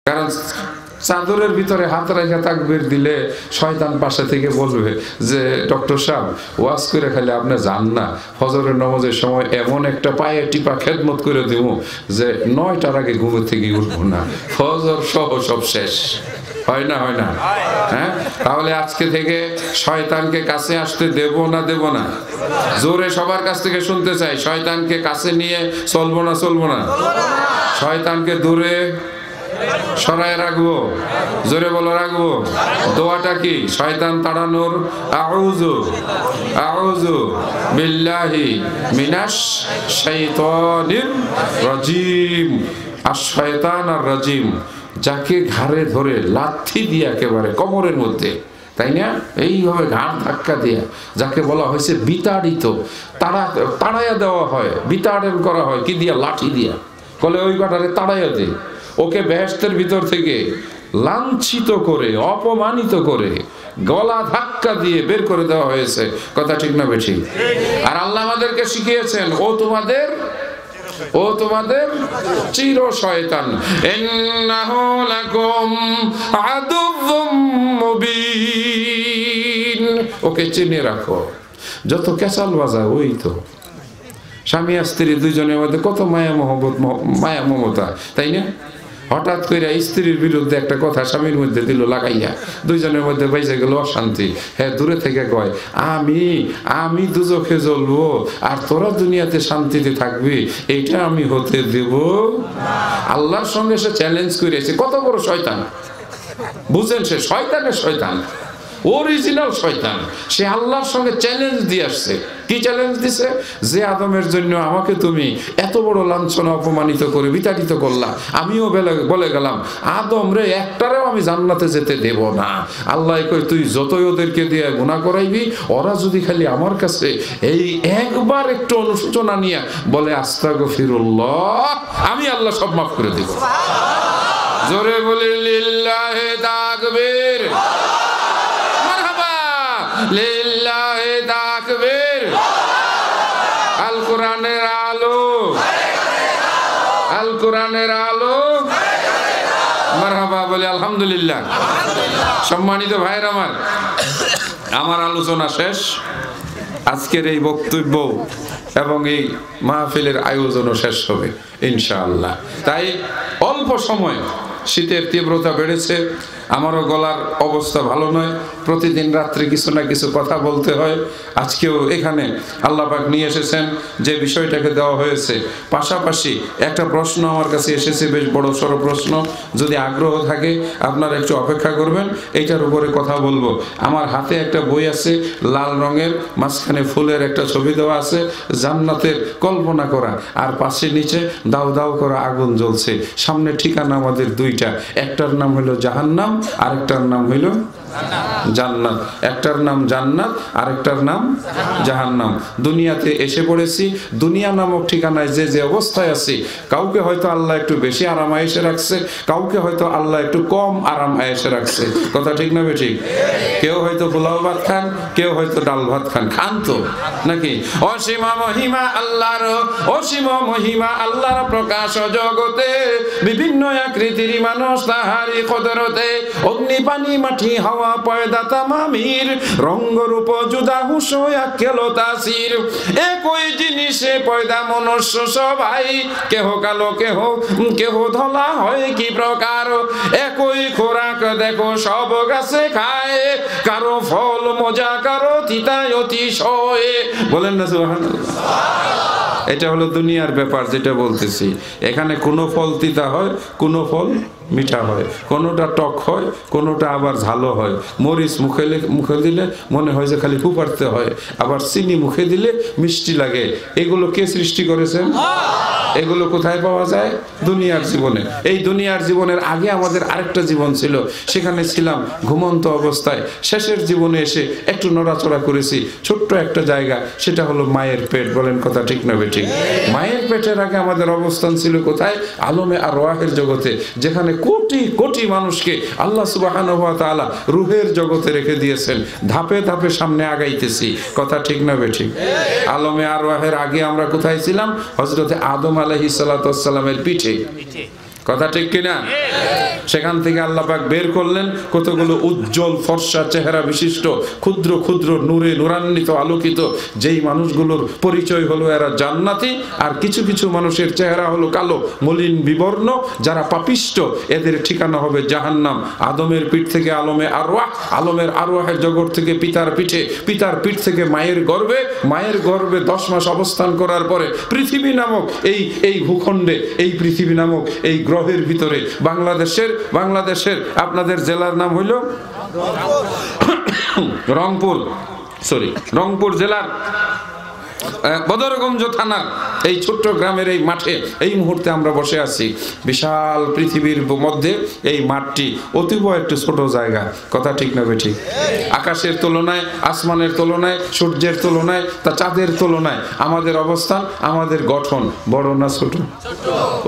কারণ চাদরের ভিতরে হাত রেখে তাকবীর দিলে শয়তান পাশে থেকে বলবে যে ডক্টর সাহেব ওয়াজ করে খালি আপনি যান না, ফজরের নামাজের সময় এমন একটা পায়ে টিপা খেদমত করে দেব যে 9টার আগে ঘুমের থেকে উঠবো না, ফজর সহ সব শেষ। হয় না? হয় না? হ্যাঁ, তাহলে আজকে থেকে শয়তানকে কাছে আসতে দেব না দেব না? জোরে সবার কাছ থেকে শুনতে চাই, শয়তানকে কাছে নিয়ে চলবো না চলবো না? শয়তানকে দূরে সরায় রাখবো? জোরে বলো রাখবো। দোয়াটা কি? শয়তান তাড়ানোর আউযু আউযু বিল্লাহি মিনাশ শাইতানির রাজিম। আর শয়তান আর রাজিম, যাকে ঘাড়ে ধরে লাথি দিয়ে একেবারে কোমরের মধ্যে, তাই না, এইভাবে ঘাড় ধাক্কা দিয়া যাকে বলা হয়েছে বিতাড়িত, তাড়াইয়া দেওয়া হয়, বিতাড়ন করা হয় কি দিয়া? লাঠি দিয়া। বলে ওই কাটারে তাড়াইয়া দে, ওকে বেহেশতের ভিতর থেকে লাঞ্ছিত করে অপমানিত করে গলা ধাক্কা দিয়ে বের করে দেওয়া হয়েছে। কথা ঠিক না বেঠিক? আর আল্লাহ আমাদেরকে শিখিয়েছেন ও তোমাদের চির শয়তান, ইন্নাহু লাকুম আদুউম মুবিন। ওকে চিনে রাখো। যত কেসাল বাজা ওই তো স্বামী আর স্ত্রী দুইজনের মধ্যে কত মায়া মমতা, তাই না? হঠাৎ করে স্ত্রীর বিরুদ্ধে একটা কথা স্বামীর মধ্যে দিল লাগাইয়া, দুইজনের মধ্যে বেঁচে গেল অশান্তি। হ্যাঁ, দূরে থেকে কয় আমি দুজখে জ্বলবো আর তোরা দুনিয়াতে শান্তিতে থাকবি, এইটা আমি হতে দেব। আল্লাহর সঙ্গে সে চ্যালেঞ্জ করেছে। কত বড় শয়তান বুঝেন? সে শয়তানের শয়তান, অরিজিনাল শয়তান। সে আল্লাহর সঙ্গে চ্যালেঞ্জ দিয়ে আসছে। কি চ্যালেঞ্জ দিছে? যে আদমের জন্য আমাকে তুমি এত বড় লাঞ্ছনা অপমানিত করে বিতাড়িত করলা, আমিও বলে গেলাম আদম রে একটারেও আমি জান্নাতে যেতে দেব না। আল্লাহ কই তুই যতই ওদেরকে দিয়ে গুনাহ করাইবি, ওরা যদি খালি আমার কাছে এই একবার একটু অনুশোচনা নিয়ে বলে আস্তাগফিরুল্লাহ, আমি আল্লাহ সব মাফ করে দেব। জোরে বলি লিল্লাহি তাকবীর, লিল্লাহি তাকবীর। আল কোরআনের আলো, আল কোরআনের আলো, মারহাবা বলি আলহামদুলিল্লাহ। সম্মানিত ভাইয়ের আমার আলোচনা শেষ। আজকের এই বক্তব্য এবং এই মাহফিলের আয়োজনও শেষ হবে ইনশাআল্লাহ। তাই অল্প সময় শীতের তীব্রতা বেড়েছে, আমারও গলার অবস্থা ভালো নয়, প্রতিদিন রাত্রে কিছু না কিছু কথা বলতে হয়। আজকেও এখানে আল্লাহ পাক নিয়ে এসেছেন যে বিষয়টাকে দেওয়া হয়েছে। পাশাপাশি একটা প্রশ্ন আমার কাছে এসেছে, বেশ বড় সড়ো প্রশ্ন। যদি আগ্রহ থাকে আপনারা একটু অপেক্ষা করবেন, এইটার উপরে কথা বলবো। আমার হাতে একটা বই আছে লাল রঙের, মাঝখানে ফুলের একটা ছবি দেওয়া আছে, জান্নাতের কল্পনা করা, আর পাশে নিচে দাউ দাউ করা আগুন জ্বলছে। সামনে ঠিকানা আমাদের দুইটা, একটার নাম হলো জাহান্নাম, আরেকটার নাম হইল জান্নাত। একটার নাম জান্নাত, আরেকটার নাম জাহান্নাম। দুনিয়াতে এসে পড়েছি, দুনিয়া নামক ঠিকানায় যে যে অবস্থায় আছি, কাউকে হয়তো আল্লাহ একটু বেশি আরাম আয়েশে রাখছে, কাউকে হয়তো আল্লাহ একটু কম আরাম আয়েশে রাখছে। কথা ঠিক না বেঠিক? কেউ হয়তো পোলাও ভাত খান, কেউ হয়তো ডাল ভাত খান তো নাকি? অসীম মহিমা আল্লাহর, অসীম মহিমা আল্লাহর প্রকাশ জগতে, বিভিন্ন আকৃতির মানুষ তাহারি কদরতে, অগ্নি পানি মাটি হাওয়া পয়দা তামামির, রঙ্গ রূপ জুদা হুশয়া কেলো তাসির, একই জিনিসে পয়দা মনুষ্য সবাই, কেহ কালো কেহ ধলা হয় কি প্রকার, একই খোরাক দেখো সব গাছে খায়, কারো ফল মজা কারো তিতা অতিশয়। বলেন না সুবহানাল্লাহ। এটা হলো দুনিয়ার ব্যাপার যেটা বলতেছি। এখানে কোনো ফল তিতা হয়, কোনো ফল মিঠা হয়, কোনোটা টক হয়, কোনোটা আবার ঝালও হয়। মরিচ মুখে দিলে মনে হয় যে খালি ফুপারতে হয়, আবার চিনি মুখে দিলে মিষ্টি লাগে। এগুলো কে সৃষ্টি করেছেন? এগুলো কোথায় পাওয়া যায়? দুনিয়ার জীবনে। এই দুনিয়ার জীবনের আগে আমাদের আরেকটা জীবন ছিল, সেখানে ছিলাম ঘুমন্ত অবস্থায়। শেষের জীবনে এসে একটু নড়াচড়া করেছি, ছোট্ট একটা জায়গা, সেটা হলো মায়ের পেট। বলেন কথা ঠিক না বেঠিক? মায়ের পেটের আগে আমাদের অবস্থান ছিল কোথায়? আলমে আর রোহের জগতে, যেখানে কোটি কোটি মানুষকে আল্লাহ সুবহানাহু ওয়া তাআলা রুহের জগতে রেখে দিয়েছেন। ধাপে ধাপে সামনে আগাইতেছি। কথা ঠিক না বেঠিক? আলমে আর রোহের আগে আমরা কোথায় ছিলাম? হযরতে আদম আলাইহিস সালাতু ওয়াস সালামের পিঠে। কথা ঠিক কিনা? সেখান থেকে আল্লাহ পাক বের করলেন কতগুলো উজ্জ্বল ফর্সা চেহারা বিশিষ্ট ক্ষুদ্র ক্ষুদ্র নূরে নূরান্বিত আলোকিত যেই মানুষগুলোর পরিচয় হলো এরা জান্নাতি, আর কিছু কিছু মানুষের চেহারা হলো কালো মলিন বিবর্ণ, যারা পাপিষ্ট, এদের ঠিকানা হবে জাহান্নাম। আদমের পিঠ থেকে আলমে আরওয়াহ, আলমের আরওয়াহের জগৎ থেকে পিতার পিঠে, পিতার পিঠ থেকে মায়ের গর্ভে, মায়ের গর্ভে 10 মাস অবস্থান করার পরে পৃথিবী নামক এই ভূখণ্ডে, এই পৃথিবী নামক এই গ্রহের ভিতরে বাংলাদেশের আপনাদের জেলার নাম হইল রংপুর জেলার বদরগঞ্জ থানার এই ছোট্ট গ্রামের এই মাঠে এই মুহূর্তে আমরা বসে আছি। বিশাল পৃথিবীর মধ্যে এই মাঠটি অতীব একটু ছোট জায়গা। কথা ঠিক না বেঠিক? আকাশের তুলনায়, আসমানের তুলনায়, সূর্যের তুলনায়, তা চাঁদের তুলনায় আমাদের অবস্থান, আমাদের গঠন বড় না ছোট?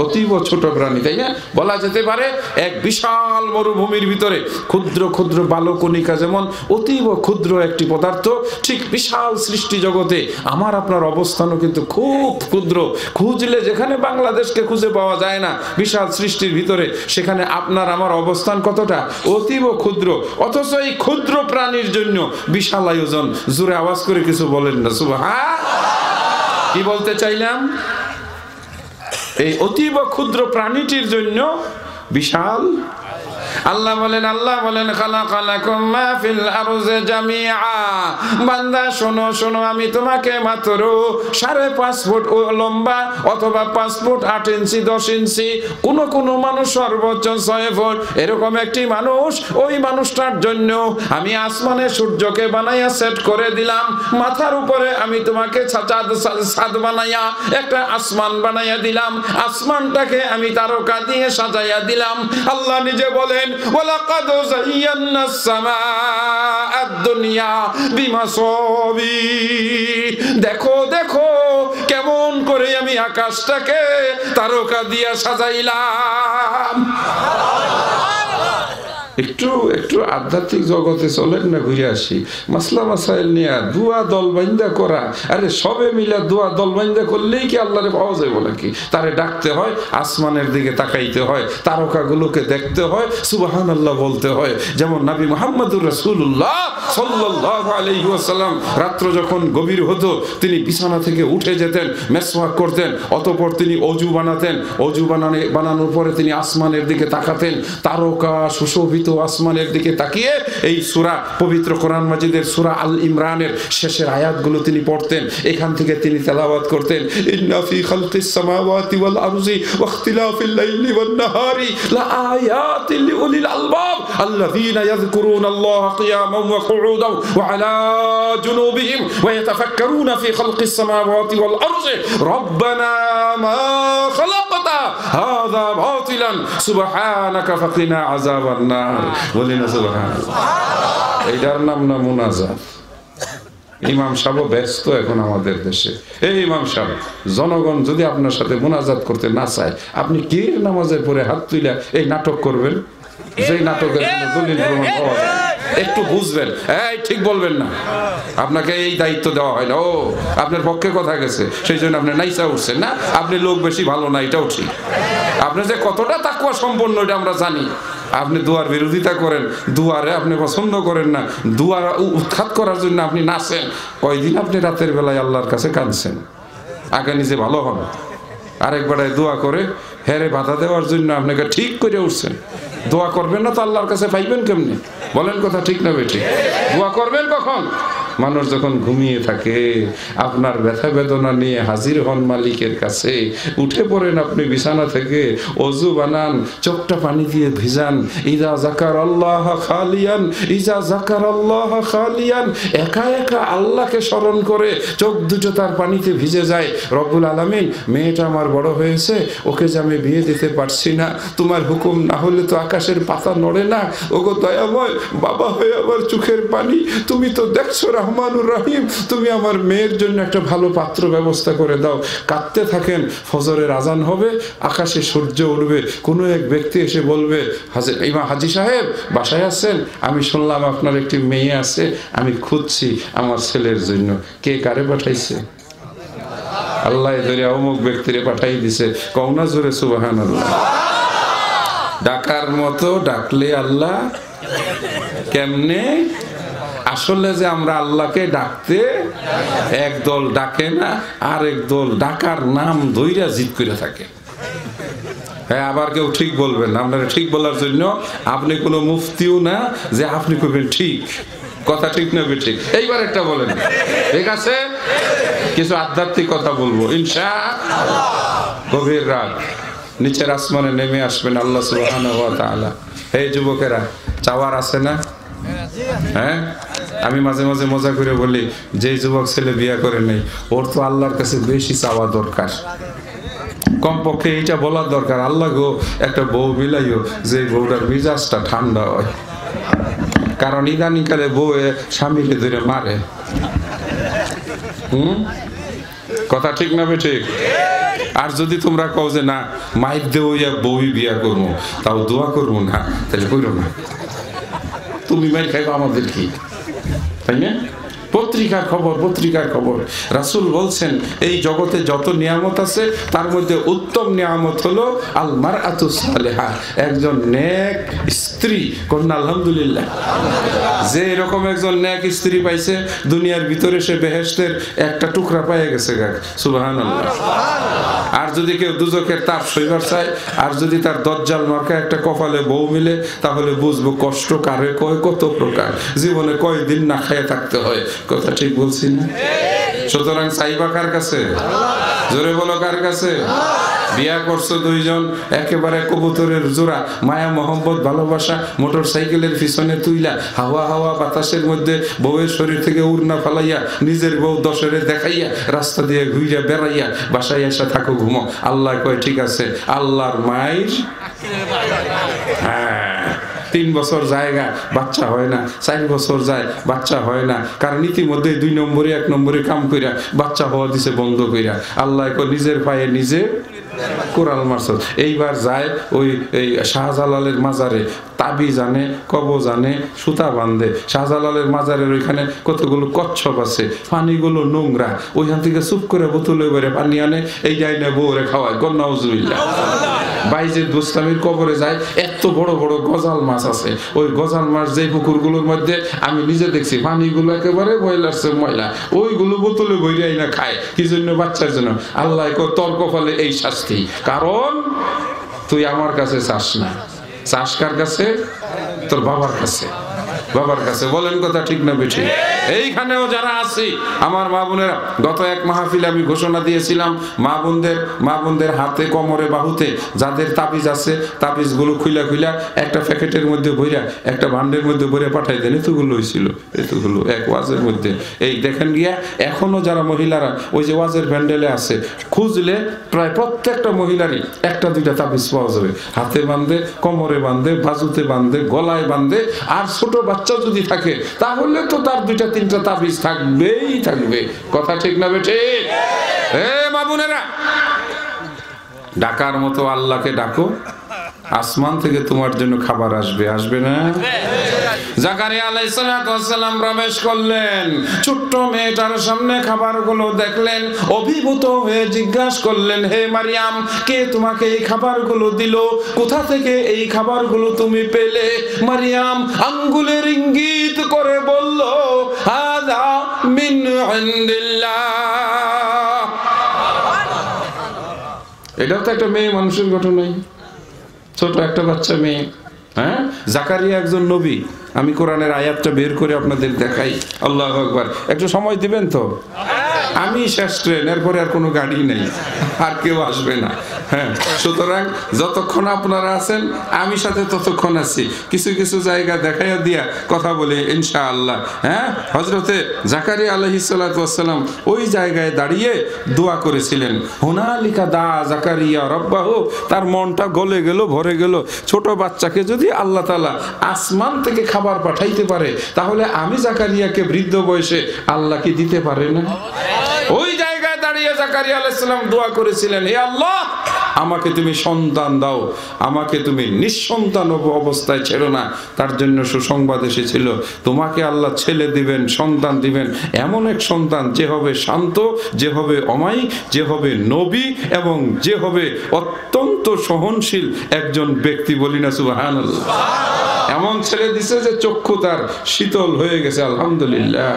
অতীব ছোট প্রাণী, তাই না? বলা যেতে পারে এক বিশাল মরুভূমির ভিতরে ক্ষুদ্র ক্ষুদ্র বালকণিকা যেমন অতীব ক্ষুদ্র একটি পদার্থ, ঠিক বিশাল সৃষ্টি জগতে আমার আপনার অবস্থানও কিন্তু খুব ক্ষুদ্র। খুঁজলে যেখানে বাংলাদেশকে খুঁজে পাওয়া যায় না বিশাল সৃষ্টির ভিতরে, সেখানে আপনার আমার অবস্থান কতটা অতীব ক্ষুদ্র। অথচ এই ক্ষুদ্র প্রাণীর জন্য বিশাল আয়োজন। জোরে আওয়াজ করে কিছু বলেন না সুবহান। কি বলতে চাইলাম? এই অতীব ক্ষুদ্র প্রাণীটির জন্য বিশাল আল্লাহ বলেন খালাকালাকুম মা ফিল আরজি জামিআ। বান্দা শোনো শোনো, আমি তোমাকে মাত্র 5.5 ফুট লম্বা অথবা 5 ফুট 8 ইঞ্চি 10 ইঞ্চি, কোন মানুষ সর্বোচ্চ 6 ফুট এরকম একটি মানুষ, ওই মানুষটার জন্য আমি আসমানে সূর্যকে বানাইয়া সেট করে দিলাম। মাথার উপরে আমি তোমাকে ছাদ বানাইয়া একটা আসমান বানাইয়া দিলাম। আসমানটাকে আমি তারকা দিয়ে সাজাইয়া দিলাম। আল্লাহ নিজে বলেন ওয়ালাকাদ যায়্যানাস সামাআদ দুনিয়া বিমাসাবি। দেখো দেখো কেমন করে আমি আকাশটাকে তারকা দিয়ে সাজাইলাম। একটু আধ্যাত্মিক জগতে চলেন না, ঘুরে আসি। মাসলা মাসাইল নিয়ে দুয়া দল বাইন্দা করা, আরে সবে মিলে দুয়া দল বাইন্দা করলেই কি আল্লাহরে পাওয়া যাবে নাকি? তারে ডাকতে হয়, আসমানের দিকে তাকাইতে হয়, তারকাগুলোকে দেখতে হয়, সুবহানাল্লাহ বলতে হয়। যেমন নবী মুহাম্মদুর রাসূলুল্লাহ সাল্লাল্লাহু আলাইহি ওয়াসাল্লাম রাত্র যখন গভীর হতো তিনি বিছানা থেকে উঠে যেতেন, মেসওয়াক করতেন, অতঃপর তিনি অজু বানাতেন। অজু বানানোর পরে তিনি আসমানের দিকে তাকাতেন, তারকা সুশোভিত আসমানের দিকে তাকিয়ে এই সূরা, পবিত্র কোরআন মাজিদের সূরা আল ইমরানের শেষের আয়াতগুলো তিনি পড়তেন। এখান থেকে তিনি তেলাওয়াত করতেন, ইন্না ফি খালকিস সামাওয়াতি ওয়াল আরজি ওয়া ইখতিলাফিল লাইলি ওয়ান নাহারি লাআয়াতিন লিউলিল আলবাব আল্লাযীনা ইয়াযকুরুনাল্লাহা কিয়ামান ওয়া কুউদান ওয়া আলা জুনুবিহিম ওয়া ইয়াতাফাক্কারুনা ফি খালকিস সামাওয়াতি ওয়াল আরজি রব্বানা মা খালাকতা হাযা বাতিলান সুবহানাকা ফাকিনা আযাবান নার। বলিনা সুবহানাল্লাহ। এইটার নাম না মুনাজাত। ইমাম সাহেব ব্যস্ত এখন আমাদের দেশে। এই ইমাম সাহেব, জনগণ যদি আপনার সাথে মুনাজাত করতে না চায়, আপনি কি নামাজের পরে হাত তুইলা এই নাটক করবেন? যেই নাটকের কোনো দলিল প্রমাণ পাওয়া যায়, একটু বুঝবেন। এই ঠিক বলবেন না, আপনাকে এই দায়িত্ব দেওয়া হয় না। ও আপনার পক্ষে কথা গেছে, সেই জন্য আপনি নাইসা উঠছেন না। আপনি লোক বেশি ভালো না, এটাও ঠিক। আপনি যে কতটা তাকওয়া সম্পন্ন এটা আমরা জানি। আপনি দুয়ার বিরোধিতা করেন, দুয়ারে আপনি পছন্দ করেন না, দুয়ার উৎখাত করার জন্য আপনি নাচেন। কয়দিন আপনি রাতের বেলায় আল্লাহর কাছে কাঁদছেন? আগে নিজে ভালো হন, আরেকবারে দোয়া করে হেরে বাধা দেওয়ার জন্য আপনাকে ঠিক করে উঠছেন। দোয়া করবেন না তো আল্লাহর কাছে পাইবেন কেমনি? বলেন কথা ঠিক না বেঠিক? দোয়া করবেন কখন? মানুষ যখন ঘুমিয়ে থাকে। আপনার ব্যথা বেদনা নিয়ে হাজির হন মালিকের কাছে। উঠে পড়েন আপনি বিছানা থেকে, অজু বানান, চোখটা পানি দিয়ে ভিজান। ইজা যাকার আল্লাহ খালিয়ান, ইজা যাকার আল্লাহ খালিয়ান, একা একা আল্লাহকে স্মরণ করে চোখ দুটো তার পানিতে ভিজে যায়। রব্বুল আলামিন, মেয়েটা আমার বড় হয়েছে, ওকে যে আমি বিয়ে দিতে পারছি না, তোমার হুকুম না হলে তো আকাশের পাতা নড়ে না। ওগো দয়াময়, বাবা হয়ে আমার চোখের পানি, তুমি তো দেখছো রহমানুর রহিম, তুমি আমার মেয়ের জন্য একটা ভালো পাত্র ব্যবস্থা করে দাও। কাঁদতে থাকেন, ফজরের আজান হবে, আকাশে সূর্য উঠবে, কোনো এক ব্যক্তি এসে বলবে, হাজি সাহেব বাসায় আছেন? আমি শুনলাম আপনার একটি মেয়ে আছে, আমি খুঁজছি আমার ছেলের জন্য। কে কারে পাঠাইছে? আল্লাহ ধরে অমুক ব্যক্তিরে পাঠাই দিছে। কওনা জোরে সুবহানাল্লাহ। ডাকার মতো ডাকলে আল্লাহ কেমনে? আসলে যে আমরা আল্লাহকে ডাকতে একদল ডাকে না, আর একদল ডাকার নাম ধইরা জিদ করে থাকে। হ্যাঁ, আবার কেউ ঠিক বলবেন, আপনারা ঠিক বলার জন্য আপনি কোনো মুফতিও না যে আপনি কইবেন ঠিক কথা, ঠিক না ঠিক? এইবার একটা বলেন, ঠিক আছে? কিছু আধ্যাত্মিক কথা বলবো ইনশাআল্লাহ। গভীর রাত, নিচের আসমানে নেমে আসবেন আল্লাহ সুবহানাহু ওয়া তাআলা। এই যুবকেরা, চাওয়ার আছে না? হ্যাঁ, আমি মাঝে মাঝে মজা করে বলি, যে যুবক ছেলে বিয়ে করে নেই, ওর তো আল্লাহর কাছে বেশি চাওয়া দরকার। কমপক্ষে এইটা বলার দরকার, আল্লাহ গো একটা বউ বিলাইও যে বউটার মিজাজটা ঠান্ডা হয়। কারণ ইদানিংকালে বউ স্বামীকে ধরে মারে। কথা ঠিক না ঠিক? আর যদি তোমরা কও যে না মাইক দেবো বউই বিয়া করবো, তাও দোয়া করবো না, তাহলে করো না। তুমি মাইর খাইবো আমাদের কি, তাই না? পত্রিকার খবর। রাসূল বলছেন এই জগতে যত নিয়ামত আছে তার মধ্যে উত্তম নিয়ামত হলো আল মারআতু সালেহা, একজন নেক স্ত্রী। কন্যা আলহামদুলিল্লাহ। যে এরকম একজন নেক স্ত্রী পাইছে, দুনিয়ার ভিতরে সে বেহেশতের একটা টুকরা পেয়ে গেছে। সুবহানাল্লাহ। আর যদি কেউ দুজকের তাপ সইবার চায়, আর যদি তার দজ্জাল মার্কা একটা কপালে বউ মিলে, তাহলে বুঝবো কষ্ট কারে কয়, কত প্রকার, জীবনে কয়দিন না খেয়ে থাকতে হয়। কথা ঠিক বলছি না? সুতরাং চাইবা কার কাছে? জোরে বলো, কার কাছে? বিয়া করছো দুইজন, একেবারে কবুতরের জোড়া, মায়া মোহাম্মত ভালোবাসা মোটর সাইকেলের পিছনে তুইলা হাওয়া হাওয়া বাতাসের মধ্যে বউয়ের শরীর থেকে উড়না ফালাইয়া নিজের বউ দশেরে দেখাইয়া রাস্তা দিয়ে ঘুইরা বেড়াইয়া বাসায় এসে থাকো, ঘুমো। আল্লাহ কয় ঠিক আছে, আল্লাহর মায়ের। হ্যাঁ, 3 বছর জায়গা বাচ্চা হয় না, 4 বছর যায় বাচ্চা হয় না, কারণ ইতিমধ্যে 2 নম্বরে 1 নম্বরে কাম কইরা বাচ্চা হওয়া দিছে বন্ধ কইরা। আল্লাহ কয় নিজের পায়ে নিজে কোরাল মারছ। এইবার যায় ওই শাহজালালের মাজারে, তাবিজ আনে, কবজ আনে, সুতা বাঁধে। শাহজালালের মাজারের ওইখানে কতগুলো কচ্ছপ আছে, পানিগুলো নোংরা, ওইখান থেকে চুপ করে বোতলে বেড়ে পানি আনে, এই যাই না বউরে খাওয়ায়। গন্নাউজুবিল্লাহ। বাইজিদ বুস্তামির কবরে যায়, এত বড় বড় গজাল মাছ আছে। ওই গজাল মাছ যে পুকুরগুলোর মধ্যে আমি নিজে দেখছি, পানিগুলো একেবারে ময়লার ময়লা, ওইগুলো বোতলে বইরাই না খায়। কি জন্য? বাচ্চার জন্য। আল্লাহ তোর কপালে এই শাস্তি, কারণ তুই আমার কাছে চাস না। চাস কার কাছে? তোর বাবার কাছে। বাবার কাছে। বলেন কথা ঠিক না বেঠিক? এইখানেও যারা আছি আমার মা বোনেরা, গত এক মাহফিলে আমি ঘোষণা দিয়েছিলাম, মা বোনদের হাতে, কোমরে, বাহুতে যাদের তাবিজ আছে, তাবিজ গুলো খুইলা একটা প্যাকেটের মধ্যে ভইরা, একটা ভান্ডের মধ্যে ভরে পাঠাই দেন। এতগুলো হয়েছিল, এতগুলো এক ওয়াজের মধ্যে। এই দেখেন গিয়া, এখনো যারা মহিলারা ওই যে ওয়াজের প্যান্ডেলে আছে, খুঁজলে প্রায় প্রত্যেকটা মহিলারই 1-2টা তাবিজ পাওয়া যাবে। হাতে বাঁধে, কোমরে বাঁধে, বাজুতে বাঁধে, গলায় বাঁধে। আর ছোট বাচ্চা যদি থাকে তাহলে তো তার 2-3টা তাবিজ থাকবে। কথা ঠিক না বেঠিক? মা বোনেরা, ডাকার মতো আল্লাহকে ডাকো, আসমান থেকে তোমার জন্য খাবার আসবে না? জাকারিয়া আলাইহিস সালাম প্রবেশ করলেন, ছোট্ট মেয়েটার সামনে খাবারগুলো দেখলেন, অভিভূত হয়ে জিজ্ঞাসা করলেন, হে মারিয়াম, কে তোমাকে এই খাবারগুলো দিল? কোথা থেকে এই খাবারগুলো তুমি পেলে? মারিয়াম আঙ্গুলের ইঙ্গিত করে বলল, হাযা মিন ইনদিল্লাহ। এটাও তো একটা মেয়ে মানুষের ঘটনাই, ছোট একটা বাচ্চা মেয়ে। হ্যাঁ, জাকারিয়া একজন নবী। আমি কোরআনের আয়াতটা বের করে আপনাদের দেখাই। আল্লাহু আকবার। একটু সময় দিবেন তো? আমি শেষ ট্রেন, এরপরে আর কোনো গাড়ি নেই, আর কেউ আসবে না। হ্যাঁ, সুতরাং যতক্ষণ আপনারা আছেন আমি সাথে ততক্ষণ আছি। কিছু কিছু জায়গা দেখাইয়া দিয়া কথা বলি ইনশাআল্লাহ। হ্যাঁ, হযরতে জাকারিয়া আলাইহিস সালাতু ওয়াস সালাম ওই জায়গায় দাঁড়িয়ে দোয়া করেছিলেন। হুনালিকা দা জাকারিয়া রাব্বাহু, তার মনটা গলে গেল, ভরে গেল। ছোট বাচ্চাকে যদি আল্লাহ তাআলা আসমান থেকে খাবার পাঠাইতে পারে, তাহলে আমি জাকারিয়াকে বৃদ্ধ বয়সে আল্লাহ কি দিতে পারে না? ওই জায়গায় দাঁড়িয়ে জাকারিয়া আলাইহিস সালাম দোয়া করেছিলেন, হে আল্লাহ, আমাকে তুমি সন্তান দাও, আমাকে তুমি নিঃসন্তান অবস্থায় ছেড়ো না। তার জন্য সুসংবাদ এসেছিল, তোমাকে আল্লাহ ছেলে দিবেন, সন্তান দিবেন, এমন এক সন্তান যে হবে শান্ত, যে হবে অমায়িক, যে হবে নবী এবং যে হবে অত্যন্ত সহনশীল একজন ব্যক্তি। বলি না সুবহানাল্লাহ। এমন ছেলে দিছে যে চক্ষু তার শীতল হয়ে গেছে। আলহামদুলিল্লাহ,